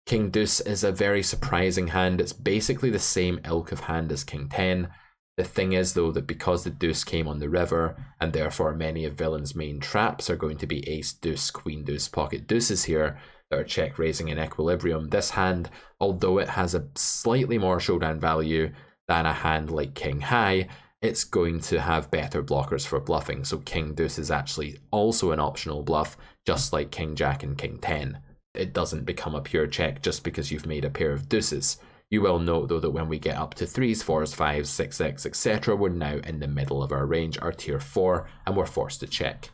King Deuce is a very surprising hand. It's basically the same ilk of hand as King 10. The thing is though that because the deuce came on the river, and therefore many of villain's main traps are going to be ace deuce, queen deuce, pocket deuces here that are check raising in equilibrium, this hand, although it has a slightly more showdown value than a hand like king high, it's going to have better blockers for bluffing. So king deuce is actually also an optional bluff, just like king jack and king 10. It doesn't become a pure check just because you've made a pair of deuces. You will note though that when we get up to 3s, 4s, 5s, 6x, etc., we're now in the middle of our range, our tier 4, and we're forced to check.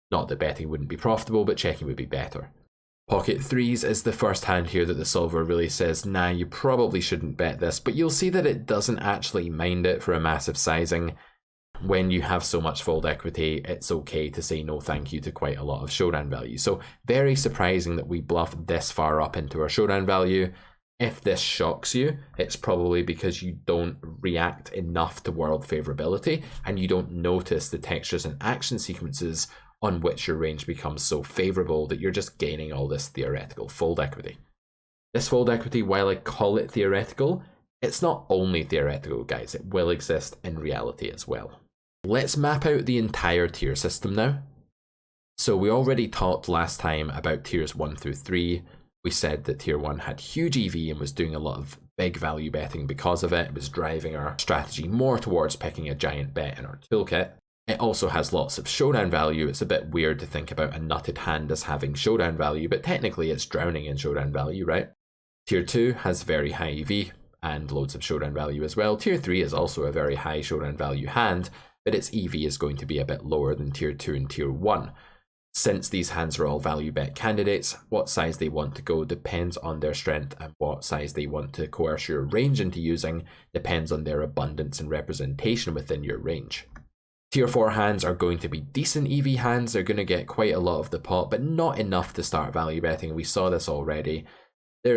Not that betting wouldn't be profitable, but checking would be better. Pocket 3s is the first hand here that the solver really says, nah, you probably shouldn't bet this, but you'll see that it doesn't actually mind it for a massive sizing. When you have so much fold equity, it's okay to say no thank you to quite a lot of showdown value. So very surprising that we bluff this far up into our showdown value. If this shocks you, it's probably because you don't react enough to world favorability and you don't notice the textures and action sequences on which your range becomes so favorable that you're just gaining all this theoretical fold equity. This fold equity, while I call it theoretical, it's not only theoretical, guys. It will exist in reality as well. Let's map out the entire tier system now. So we already talked last time about tiers 1 through 3. We said that tier 1 had huge EV and was doing a lot of big value betting because of it. It was driving our strategy more towards picking a giant bet in our toolkit. It also has lots of showdown value. It's a bit weird to think about a nutted hand as having showdown value, but technically it's drowning in showdown value, right? Tier 2 has very high EV and loads of showdown value as well. Tier 3 is also a very high showdown value hand, but its EV is going to be a bit lower than tier 2 and tier 1. Since these hands are all value bet candidates, what size they want to go depends on their strength, and what size they want to coerce your range into using depends on their abundance and representation within your range. Tier 4 hands are going to be decent EV hands. They're going to get quite a lot of the pot, but not enough to start value betting. We saw this already.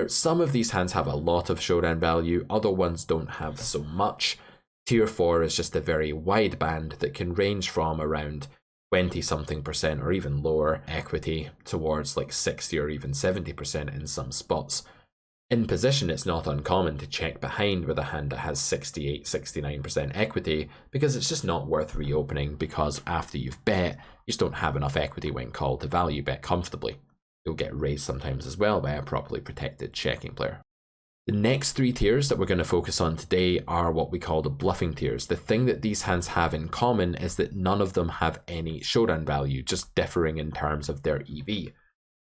Some of these hands have a lot of showdown value, other ones don't have so much. Tier 4 is just a very wide band that can range from around 20-something% or even lower equity towards like 60 or even 70% in some spots. In position, it's not uncommon to check behind with a hand that has 68-69% equity because it's just not worth reopening, because after you've bet, you just don't have enough equity when called to value bet comfortably. You'll get raised sometimes as well by a properly protected checking player. The next 3 tiers that we're going to focus on today are what we call the bluffing tiers. The thing that these hands have in common is that none of them have any showdown value, just differing in terms of their EV.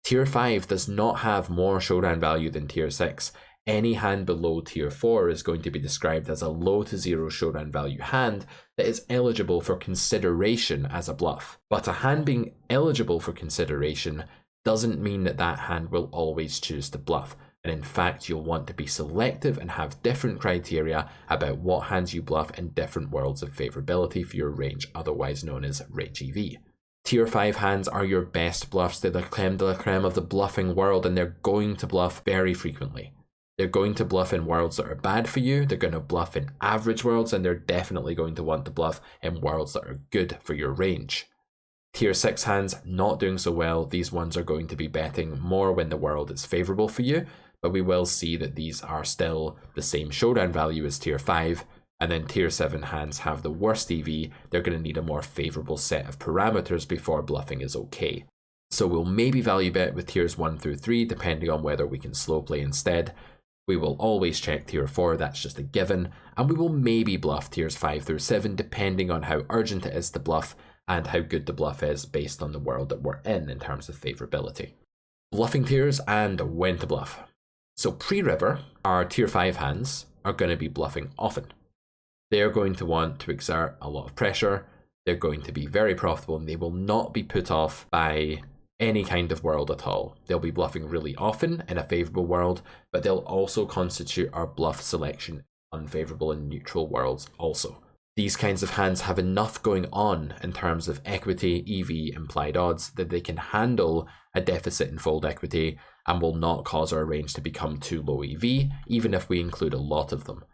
Tier 5 does not have more showdown value than tier 6. Any hand below tier 4 is going to be described as a low to zero showdown value hand that is eligible for consideration as a bluff. But a hand being eligible for consideration doesn't mean that that hand will always choose to bluff. And in fact, you'll want to be selective and have different criteria about what hands you bluff in different worlds of favorability for your range, otherwise known as range EV. Tier 5 hands are your best bluffs. They're the creme de la creme of the bluffing world, and they're going to bluff very frequently. They're going to bluff in worlds that are bad for you, they're going to bluff in average worlds, and they're definitely going to want to bluff in worlds that are good for your range. Tier 6 hands, not doing so well. These ones are going to be betting more when the world is favourable for you, but we will see that these are still the same showdown value as tier 5, and then tier 7 hands have the worst EV. They're going to need a more favourable set of parameters before bluffing is okay. So we'll maybe value bet with tiers 1 through 3 depending on whether we can slow play instead. We will always check tier 4, that's just a given, and we will maybe bluff tiers 5 through 7 depending on how urgent it is to bluff and how good the bluff is based on the world that we're in terms of favourability. Bluffing tiers and when to bluff. So pre-river, our tier 5 hands are going to be bluffing often. They're going to want to exert a lot of pressure, they're going to be very profitable, and they will not be put off by any kind of world at all. They'll be bluffing really often in a favourable world, but they'll also constitute our bluff selection in unfavourable and neutral worlds also. These kinds of hands have enough going on in terms of equity, EV, implied odds that they can handle a deficit in fold equity and will not cause our range to become too low EV, even if we include a lot of them.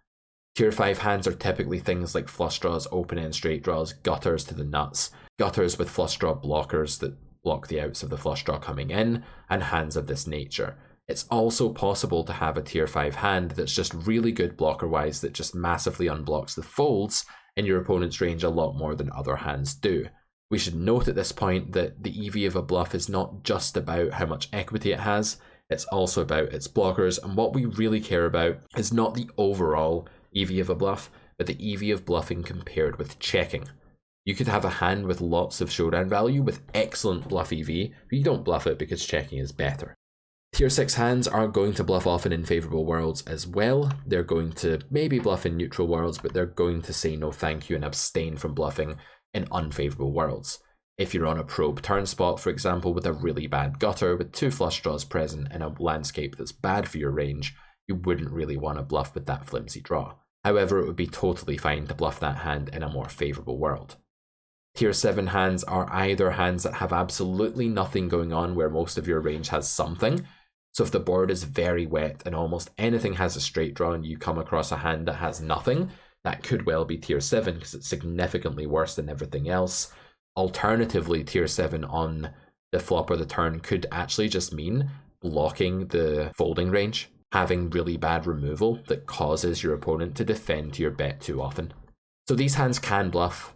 Tier 5 hands are typically things like flush draws, open-end straight draws, gutters to the nuts, gutters with flush draw blockers that block the outs of the flush draw coming in, and hands of this nature. It's also possible to have a tier 5 hand that's just really good blocker-wise that just massively unblocks the folds in your opponent's range a lot more than other hands do. We should note at this point that the EV of a bluff is not just about how much equity it has, it's also about its blockers, and what we really care about is not the overall EV of a bluff, but the EV of bluffing compared with checking. You could have a hand with lots of showdown value with excellent bluff EV, but you don't bluff it because checking is better. Tier 6 hands aren't going to bluff often in favourable worlds as well. They're going to maybe bluff in neutral worlds, but they're going to say no thank you and abstain from bluffing in unfavourable worlds. If you're on a probe turn spot, for example, with a really bad gutter, with 2 flush draws present in a landscape that's bad for your range, you wouldn't really want to bluff with that flimsy draw. However, it would be totally fine to bluff that hand in a more favourable world. Tier 7 hands are either hands that have absolutely nothing going on where most of your range has something. So if the board is very wet and almost anything has a straight draw and you come across a hand that has nothing, that could well be tier 7 because it's significantly worse than everything else. Alternatively, tier 7 on the flop or the turn could actually just mean blocking the folding range, having really bad removal that causes your opponent to defend to your bet too often. So these hands can bluff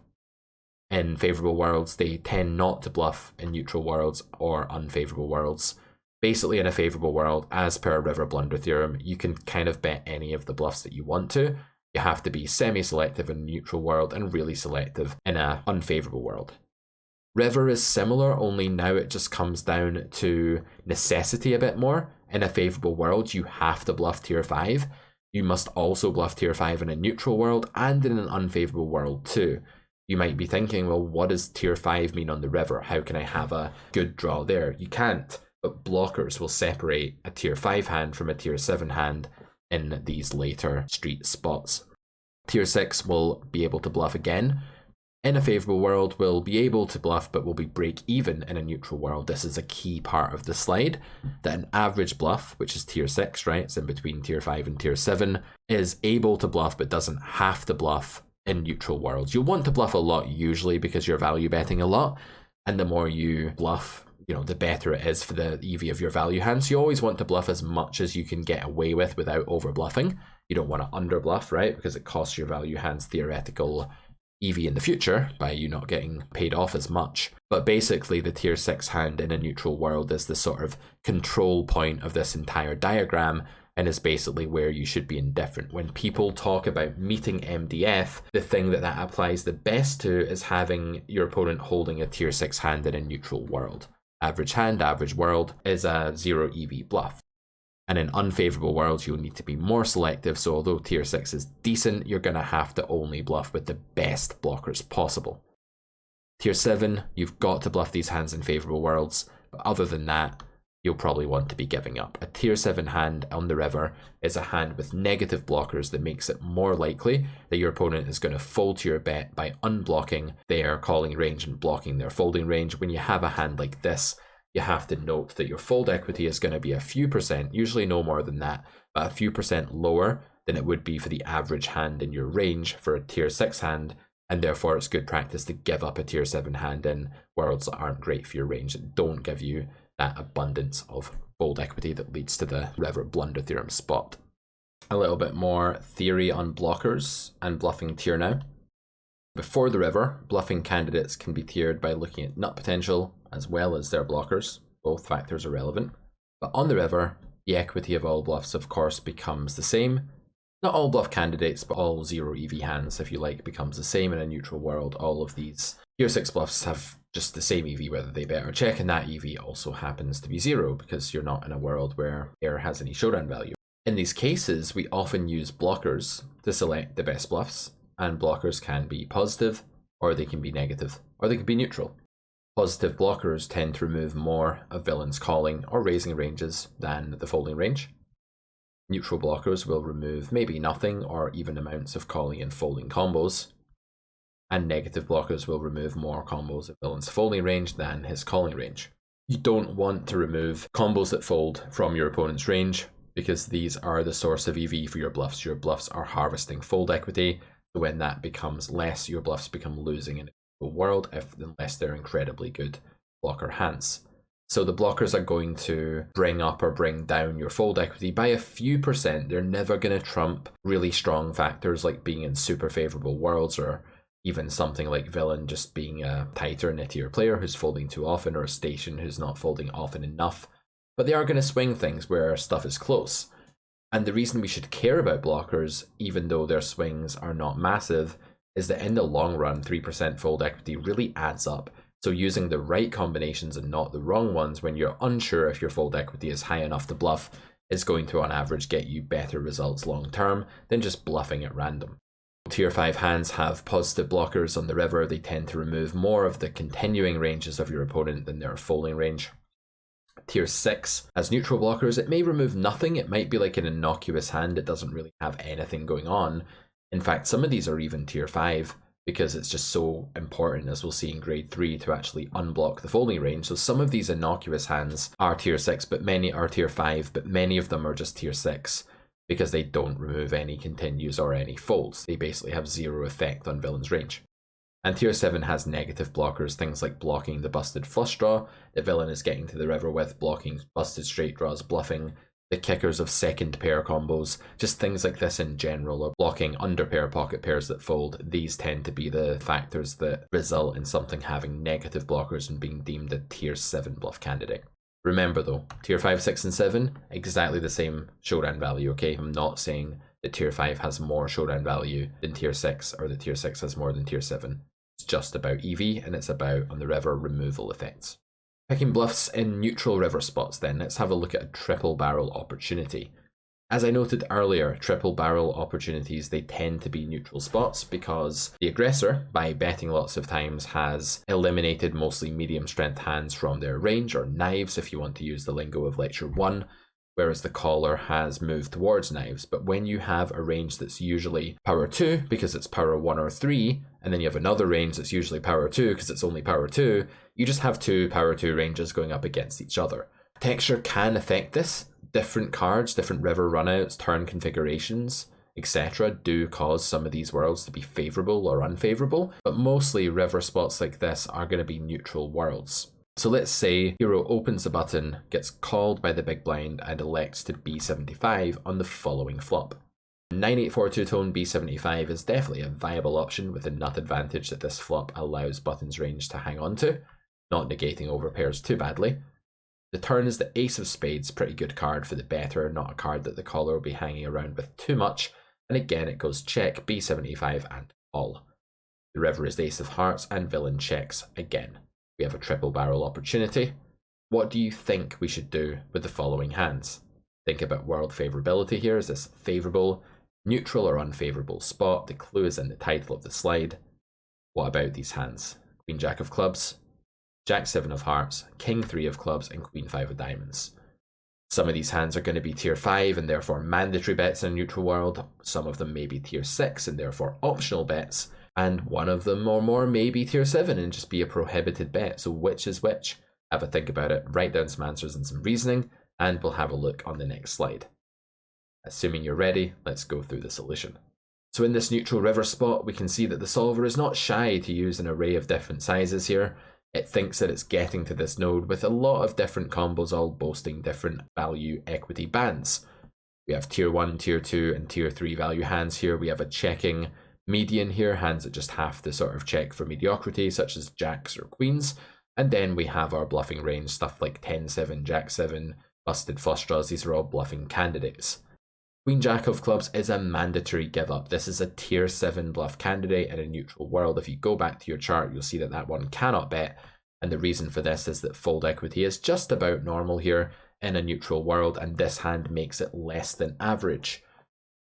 in favourable worlds. They tend not to bluff in neutral worlds or unfavourable worlds. Basically, in a favourable world, as per River Blunder Theorem, you can kind of bet any of the bluffs that you want to. You have to be semi-selective in a neutral world and really selective in an unfavourable world. River is similar, only now it just comes down to necessity a bit more. In a favourable world, you have to bluff tier 5. You must also bluff tier 5 in a neutral world and in an unfavourable world too. You might be thinking, well, what does tier 5 mean on the river? How can I have a good draw there? You can't. But blockers will separate a tier 5 hand from a tier 7 hand in these later street spots. Tier 6 will be able to bluff again. In a favourable world, will be able to bluff but will be break even in a neutral world. This is a key part of the slide, that an average bluff, which is tier 6, right, it's in between tier 5 and tier 7, is able to bluff but doesn't have to bluff in neutral worlds. You'll want to bluff a lot usually because you're value betting a lot, and the more you bluff, the better it is for the EV of your value hand. So you always want to bluff as much as you can get away with without over bluffing. You don't want to under bluff, right? Because it costs your value hands theoretical EV in the future by you not getting paid off as much. But basically the tier 6 hand in a neutral world is the sort of control point of this entire diagram and is basically where you should be indifferent. When people talk about meeting MDF, the thing that applies the best to is having your opponent holding a tier 6 hand in a neutral world. Average hand, average world is a 0 EV bluff. And in unfavourable worlds, you'll need to be more selective. So although tier 6 is decent, you're going to have to only bluff with the best blockers possible. Tier 7, you've got to bluff these hands in favourable worlds. But other than that, you'll probably want to be giving up. A tier 7 hand on the river is a hand with negative blockers that makes it more likely that your opponent is going to fold to your bet by unblocking their calling range and blocking their folding range. When you have a hand like this, you have to note that your fold equity is going to be a few percent, usually no more than that, but a few percent lower than it would be for the average hand in your range for a tier 6 hand, and therefore it's good practice to give up a tier 7 hand in worlds that aren't great for your range, that don't give you that abundance of fold equity that leads to the River Blunder Theorem spot. A little bit more theory on blockers and bluffing tier now. Before the river, bluffing candidates can be tiered by looking at nut potential as well as their blockers. Both factors are relevant. But on the river, the equity of all bluffs, of course, becomes the same. Not all bluff candidates, but all 0 EV hands, if you like, becomes the same in a neutral world. All of these tier 6 bluffs have just the same EV whether they bet or check, and that EV also happens to be 0 because you're not in a world where air has any showdown value. In these cases, we often use blockers to select the best bluffs, and blockers can be positive, or they can be negative, or they can be neutral. Positive blockers tend to remove more of villains' calling or raising ranges than the folding range. Neutral blockers will remove maybe nothing or even amounts of calling and folding combos. And negative blockers will remove more combos of villain's folding range than his calling range. You don't want to remove combos that fold from your opponent's range because these are the source of EV for your bluffs. Your bluffs are harvesting fold equity. So when that becomes less, your bluffs become losing in the world unless they're incredibly good blocker hands. So the blockers are going to bring up or bring down your fold equity by a few percent. They're never going to trump really strong factors like being in super favorable worlds, or even something like villain just being a tighter, nittier player who's folding too often, or a station who's not folding often enough. But they are going to swing things where stuff is close. And the reason we should care about blockers, even though their swings are not massive, is that in the long run, 3% fold equity really adds up So using the right combinations and not the wrong ones when you're unsure if your fold equity is high enough to bluff is going to on average get you better results long term than just bluffing at random. Tier 5 hands have positive blockers on the river. They tend to remove more of the continuing ranges of your opponent than their folding range. Tier 6 has neutral blockers. It may remove nothing. It might be like an innocuous hand. It doesn't really have anything going on. In fact, some of these are even tier 5 because it's just so important, as we'll see in grade 3, to actually unblock the folding range. So some of these innocuous hands are tier 6, but many are tier 5, but many of them are just tier 6 because they don't remove any continues or any folds. They basically have zero effect on villain's range. And tier 7 has negative blockers, things like blocking the busted flush draw the villain is getting to the river with, blocking busted straight draws, bluffing the kickers of second pair combos, just things like this in general, or blocking under pair pocket pairs that fold. These tend to be the factors that result in something having negative blockers and being deemed a tier 7 bluff candidate. Remember though, tier 5, 6, and 7, exactly the same showdown value, okay? I'm not saying that tier 5 has more showdown value than tier 6 or that tier 6 has more than tier 7. It's just about EV and it's about on the river removal effects. Picking bluffs in neutral river spots then, let's have a look at a triple barrel opportunity. As I noted earlier, triple barrel opportunities, they tend to be neutral spots because the aggressor, by betting lots of times, has eliminated mostly medium strength hands from their range, or knives if you want to use the lingo of lecture 1, whereas the caller has moved towards knives. But when you have a range that's usually power 2 because it's power 1 or 3, and then you have another range that's usually power 2 because it's only power 2, you just have two power 2 ranges going up against each other. Texture can affect this. Different cards, different river runouts, turn configurations, etc. do cause some of these worlds to be favourable or unfavourable, but mostly river spots like this are going to be neutral worlds. So let's say hero opens the button, gets called by the big blind, and elects to b75 on the following flop. 9-8-4 two-tone b75 is definitely a viable option with the nut advantage that this flop allows button's range to hang on to, not negating overpairs too badly. The turn is the ace of spades, pretty good card for the better, not a card that the caller will be hanging around with too much, and again it goes check, b75 and all. The river is ace of hearts and villain checks again. We have a triple barrel opportunity. What do you think we should do with the following hands? Think about world favourability here. Is this favourable, neutral or unfavourable spot? The clue is in the title of the slide. What about these hands? Queen Jack of clubs, Jack 7 of hearts, King 3 of clubs, and Queen 5 of diamonds. Some of these hands are going to be tier 5 and therefore mandatory bets in a neutral world. Some of them may be tier 6 and therefore optional bets. And one of them or more may be tier 7 and just be a prohibited bet. So which is which? Have a think about it, write down some answers and some reasoning, and we'll have a look on the next slide. Assuming you're ready, let's go through the solution. So in this neutral river spot, we can see that the solver is not shy to use an array of different sizes here. It thinks that it's getting to this node with a lot of different combos, all boasting different value equity bands. We have tier 1, tier 2, and tier 3 value hands here. We have a checking median here, hands that just have to sort of check for mediocrity, such as jacks or queens. And then we have our bluffing range, stuff like 10-7, Jack 7, busted flush draws. These are all bluffing candidates. Queen Jack of clubs is a mandatory give up. This is a tier 7 bluff candidate in a neutral world. If you go back to your chart, you'll see that that one cannot bet. And the reason for this is that fold equity is just about normal here in a neutral world, and this hand makes it less than average.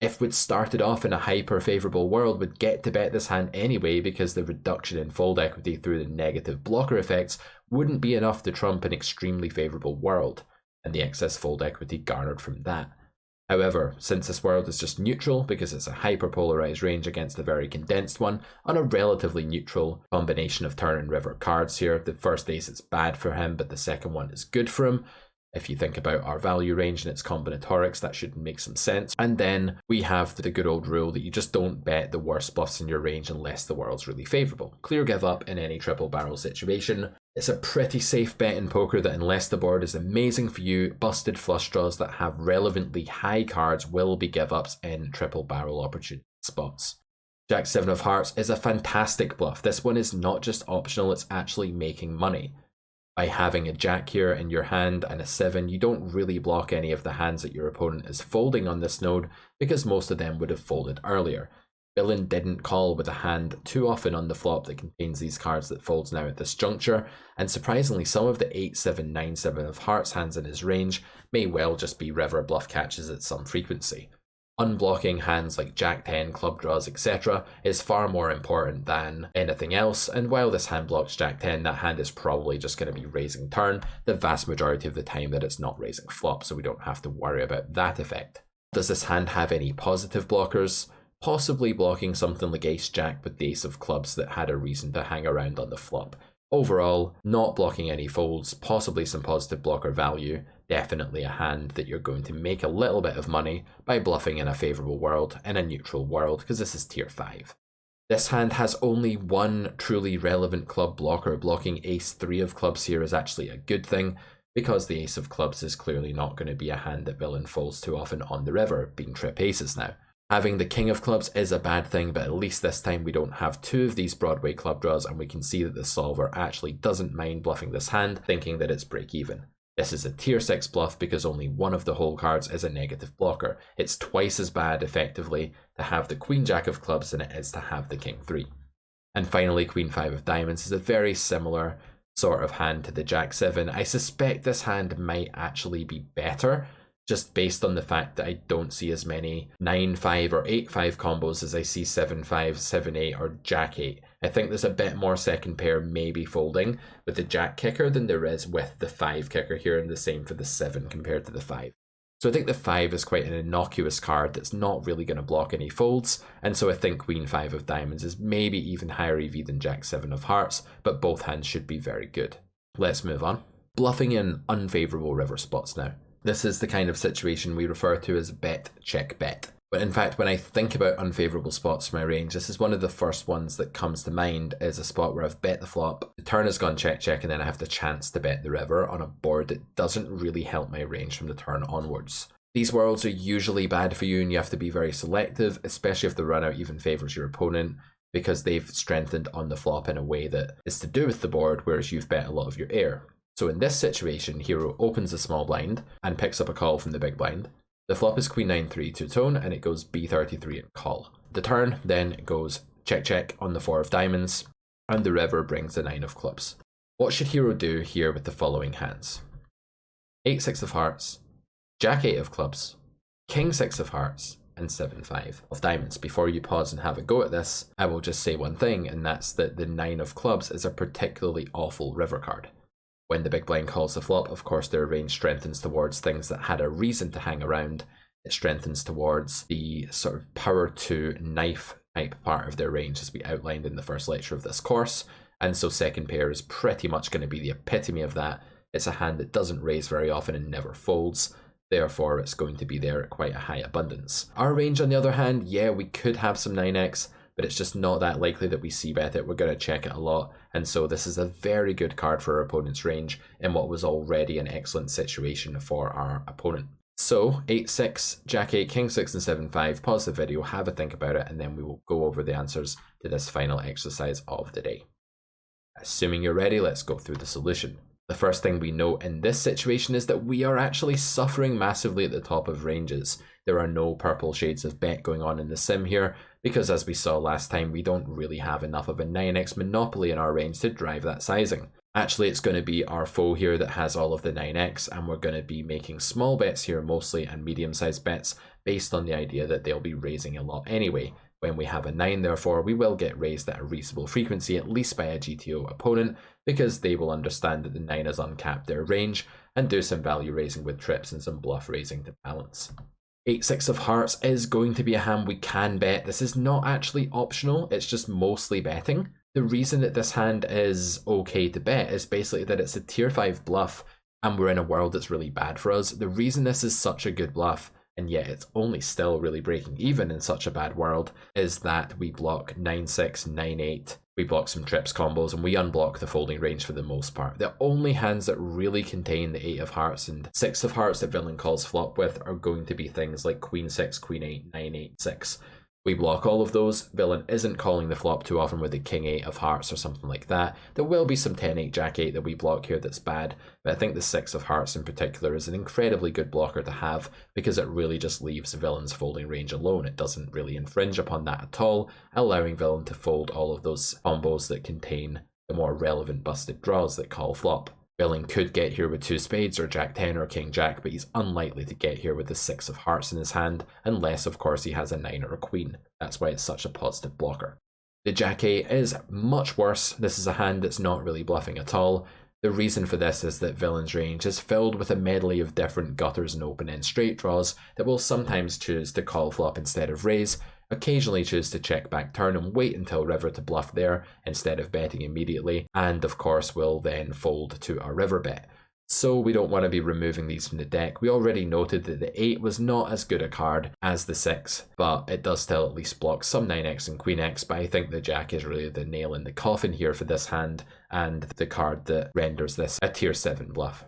If we'd started off in a hyper favourable world, we'd get to bet this hand anyway because the reduction in fold equity through the negative blocker effects wouldn't be enough to trump an extremely favourable world, and the excess fold equity garnered from that. However, since this world is just neutral because it's a hyperpolarized range against a very condensed one on a relatively neutral combination of turn and river cards here, the first ace is bad for him, but the second one is good for him. If you think about our value range and its combinatorics, that should make some sense. And then we have the good old rule that you just don't bet the worst bluffs in your range unless the world's really favourable. Clear give up in any triple barrel situation. It's a pretty safe bet in poker that unless the board is amazing for you, busted flush draws that have relevantly high cards will be give ups in triple barrel opportunity spots. Jack 7 of hearts is a fantastic bluff. This one is not just optional, it's actually making money. By having a jack here in your hand and a 7, you don't really block any of the hands that your opponent is folding on this node because most of them would have folded earlier. Villain didn't call with a hand too often on the flop that contains these cards that folds now at this juncture, and surprisingly some of the 8-7, 9-7 of hearts hands in his range may well just be river bluff catches at some frequency. Unblocking hands like Jack 10, club draws, etc. is far more important than anything else, and while this hand blocks Jack 10, that hand is probably just going to be raising turn the vast majority of the time that it's not raising flop, so we don't have to worry about that effect. Does this hand have any positive blockers? Possibly blocking something like Ace Jack with the Ace of Clubs that had a reason to hang around on the flop. Overall, not blocking any folds, possibly some positive blocker value, definitely a hand that you're going to make a little bit of money by bluffing in a favourable world, in a neutral world, because this is tier 5. This hand has only one truly relevant club blocker. Blocking Ace 3 of Clubs here is actually a good thing, because the Ace of Clubs is clearly not going to be a hand that villain folds too often on the river, being trip aces now. Having the King of Clubs is a bad thing, but at least this time we don't have two of these Broadway club draws, and we can see that the solver actually doesn't mind bluffing this hand, thinking that it's break even. This is a tier 6 bluff because only one of the whole cards is a negative blocker. It's twice as bad, effectively, to have the Queen Jack of Clubs than it is to have the King 3. And finally, Queen 5 of Diamonds is a very similar sort of hand to the Jack 7. I suspect this hand might actually be better, just based on the fact that I don't see as many 9-5 or 8-5 combos as I see 7-5, 7-8 or Jack 8. I think there's a bit more second pair maybe folding with the Jack kicker than there is with the 5 kicker here, and the same for the 7 compared to the 5. So I think the 5 is quite an innocuous card that's not really going to block any folds, and so I think Queen 5 of Diamonds is maybe even higher EV than Jack 7 of Hearts, but both hands should be very good. Let's move on. Bluffing in unfavourable river spots now. This is the kind of situation we refer to as bet, check, bet. But in fact, when I think about unfavourable spots for my range, this is one of the first ones that comes to mind, is a spot where I've bet the flop, the turn has gone check, check, and then I have the chance to bet the river on a board that doesn't really help my range from the turn onwards. These worlds are usually bad for you, and you have to be very selective, especially if the run out even favours your opponent, because they've strengthened on the flop in a way that is to do with the board, whereas you've bet a lot of your air. So in this situation, hero opens a small blind and picks up a call from the big blind. The flop is Queen 9-3 two-tone, and it goes B33 and call. The turn then goes check check on the 4 of diamonds, and the river brings the 9 of clubs. What should hero do here with the following hands? 8-6 of hearts, Jack 8 of clubs, King 6 of hearts, and 7-5 of diamonds. Before you pause and have a go at this, I will just say one thing, and that's that the 9 of clubs is a particularly awful river card. When the big blind calls the flop, of course their range strengthens towards things that had a reason to hang around. It strengthens towards the sort of power 2 knife type part of their range, as we outlined in the first lecture of this course, and so second pair is pretty much going to be the epitome of that. It's a hand that doesn't raise very often and never folds, therefore it's going to be there at quite a high abundance. Our range, on the other hand, yeah, we could have some 9x, but it's just not that likely that we c-bet it. We're going to check it a lot, and so this is a very good card for our opponent's range in what was already an excellent situation for our opponent. So 8-6, Jack 8, King 6 and 7-5, pause the video, have a think about it, and then we will go over the answers to this final exercise of the day. Assuming you're ready, let's go through the solution. The first thing we note in this situation is that we are actually suffering massively at the top of ranges. There are no purple shades of bet going on in the sim here, because as we saw last time, we don't really have enough of a 9x monopoly in our range to drive that sizing. Actually, it's going to be our foe here that has all of the 9x, and we're going to be making small bets here mostly, and medium-sized bets, based on the idea that they'll be raising a lot anyway. When we have a 9, therefore, we will get raised at a reasonable frequency, at least by a GTO opponent, because they will understand that the 9 has uncapped their range, and do some value raising with trips and some bluff raising to balance. 8-6 of hearts is going to be a hand we can bet. This is not actually optional, it's just mostly betting. The reason that this hand is okay to bet is basically that it's a tier 5 bluff, and we're in a world that's really bad for us. The reason this is such a good bluff, and yet it's only still really breaking even in such a bad world, is that we block 9-6, 9-8, we block some trips combos, and we unblock the folding range for the most part. The only hands that really contain the 8 of hearts and 6 of hearts that villain calls flop with are going to be things like Queen 6, Queen 8, 9-8, 6, We block all of those. Villain isn't calling the flop too often with the king 8 of hearts or something like that. There will be some 10-8 jack 8 that we block here that's bad, but I think the 6 of hearts in particular is an incredibly good blocker to have because it really just leaves villain's folding range alone. It doesn't really infringe upon that at all, allowing villain to fold all of those combos that contain the more relevant busted draws that call flop. Villain could get here with 2 spades or jack 10 or king jack, but he's unlikely to get here with the 6 of hearts in his hand, unless of course he has a 9 or a queen. That's why it's such a positive blocker. The jack 8 is much worse. This is a hand that's not really bluffing at all. The reason for this is that villain's range is filled with a medley of different gutters and open-end straight draws that will sometimes choose to call flop instead of raise, occasionally choose to check back turn and wait until river to bluff there instead of betting immediately, and of course will then fold to a river bet. So we don't want to be removing these from the deck. We already noted that the 8 was not as good a card as the 6, but it does still at least block some 9x and queen x, but I think the jack is really the nail in the coffin here for this hand, and the card that renders this a tier 7 bluff.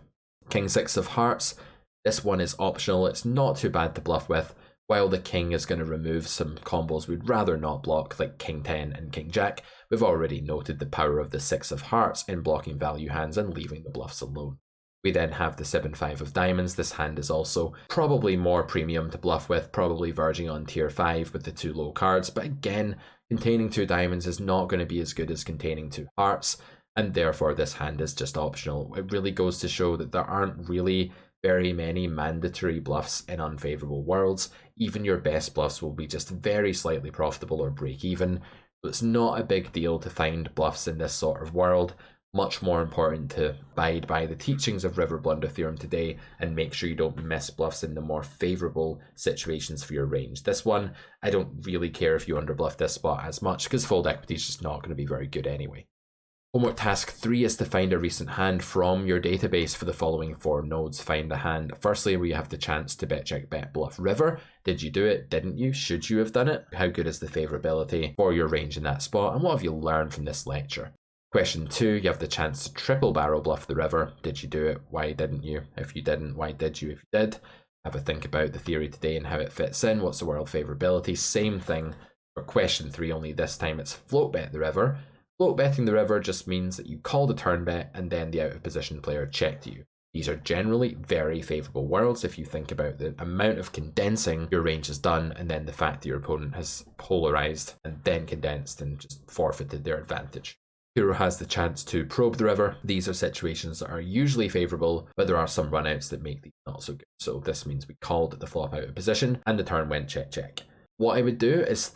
King 6 of hearts, this one is optional, it's not too bad to bluff with. While the king is going to remove some combos we'd rather not block, like king 10 and king jack, we've already noted the power of the 6 of hearts in blocking value hands and leaving the bluffs alone. We then have the 7-5 of diamonds. This hand is also probably more premium to bluff with, probably verging on tier 5 with the 2 low cards, but again, containing 2 diamonds is not going to be as good as containing 2 hearts, and therefore this hand is just optional. It really goes to show that there aren't really very many mandatory bluffs in unfavorable worlds. Even your best bluffs will be just very slightly profitable or break even. So it's not a big deal to find bluffs in this sort of world. Much more important to abide by the teachings of River Blunder Theorem today and make sure you don't miss bluffs in the more favorable situations for your range. This one, I don't really care if you underbluff this spot as much because fold equity is just not going to be very good anyway. Homework task 3 is to find a recent hand from your database for the following 4 nodes. Find the hand firstly where you have the chance to bet, check, bet, bluff, river. Did you do it? Didn't you? Should you have done it? How good is the favorability for your range in that spot? And what have you learned from this lecture? Question 2, you have the chance to triple barrel bluff the river. Did you do it? Why didn't you? If you didn't, why did you? If you did, have a think about the theory today and how it fits in. What's the world favorability? Same thing for question 3, only this time it's float bet the river. Float betting the river just means that you call the turn bet and then the out of position player checked you. These are generally very favourable worlds if you think about the amount of condensing your range has done and then the fact that your opponent has polarised and then condensed and just forfeited their advantage. Hero has the chance to probe the river. These are situations that are usually favourable, but there are some runouts that make these not so good. So this means we called the flop out of position and the turn went check check. What I would do is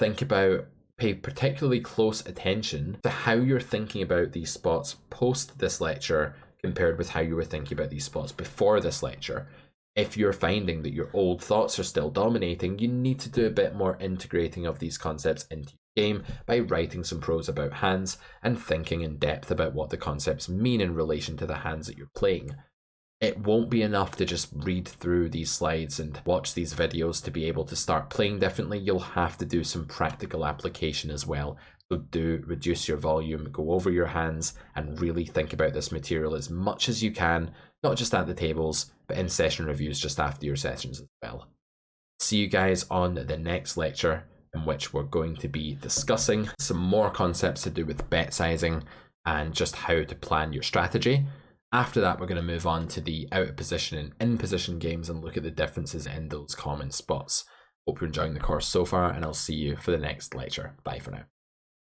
pay particularly close attention to how you're thinking about these spots post this lecture compared with how you were thinking about these spots before this lecture. If you're finding that your old thoughts are still dominating, you need to do a bit more integrating of these concepts into your game by writing some prose about hands and thinking in depth about what the concepts mean in relation to the hands that you're playing. It won't be enough to just read through these slides and watch these videos to be able to start playing differently. You'll have to do some practical application as well. So do reduce your volume, go over your hands, and really think about this material as much as you can, not just at the tables, but in session reviews just after your sessions as well. See you guys on the next lecture, in which we're going to be discussing some more concepts to do with bet sizing and just how to plan your strategy. After that, we're going to move on to the out of position and in position games and look at the differences in those common spots. Hope you're enjoying the course so far, and I'll see you for the next lecture. Bye for now.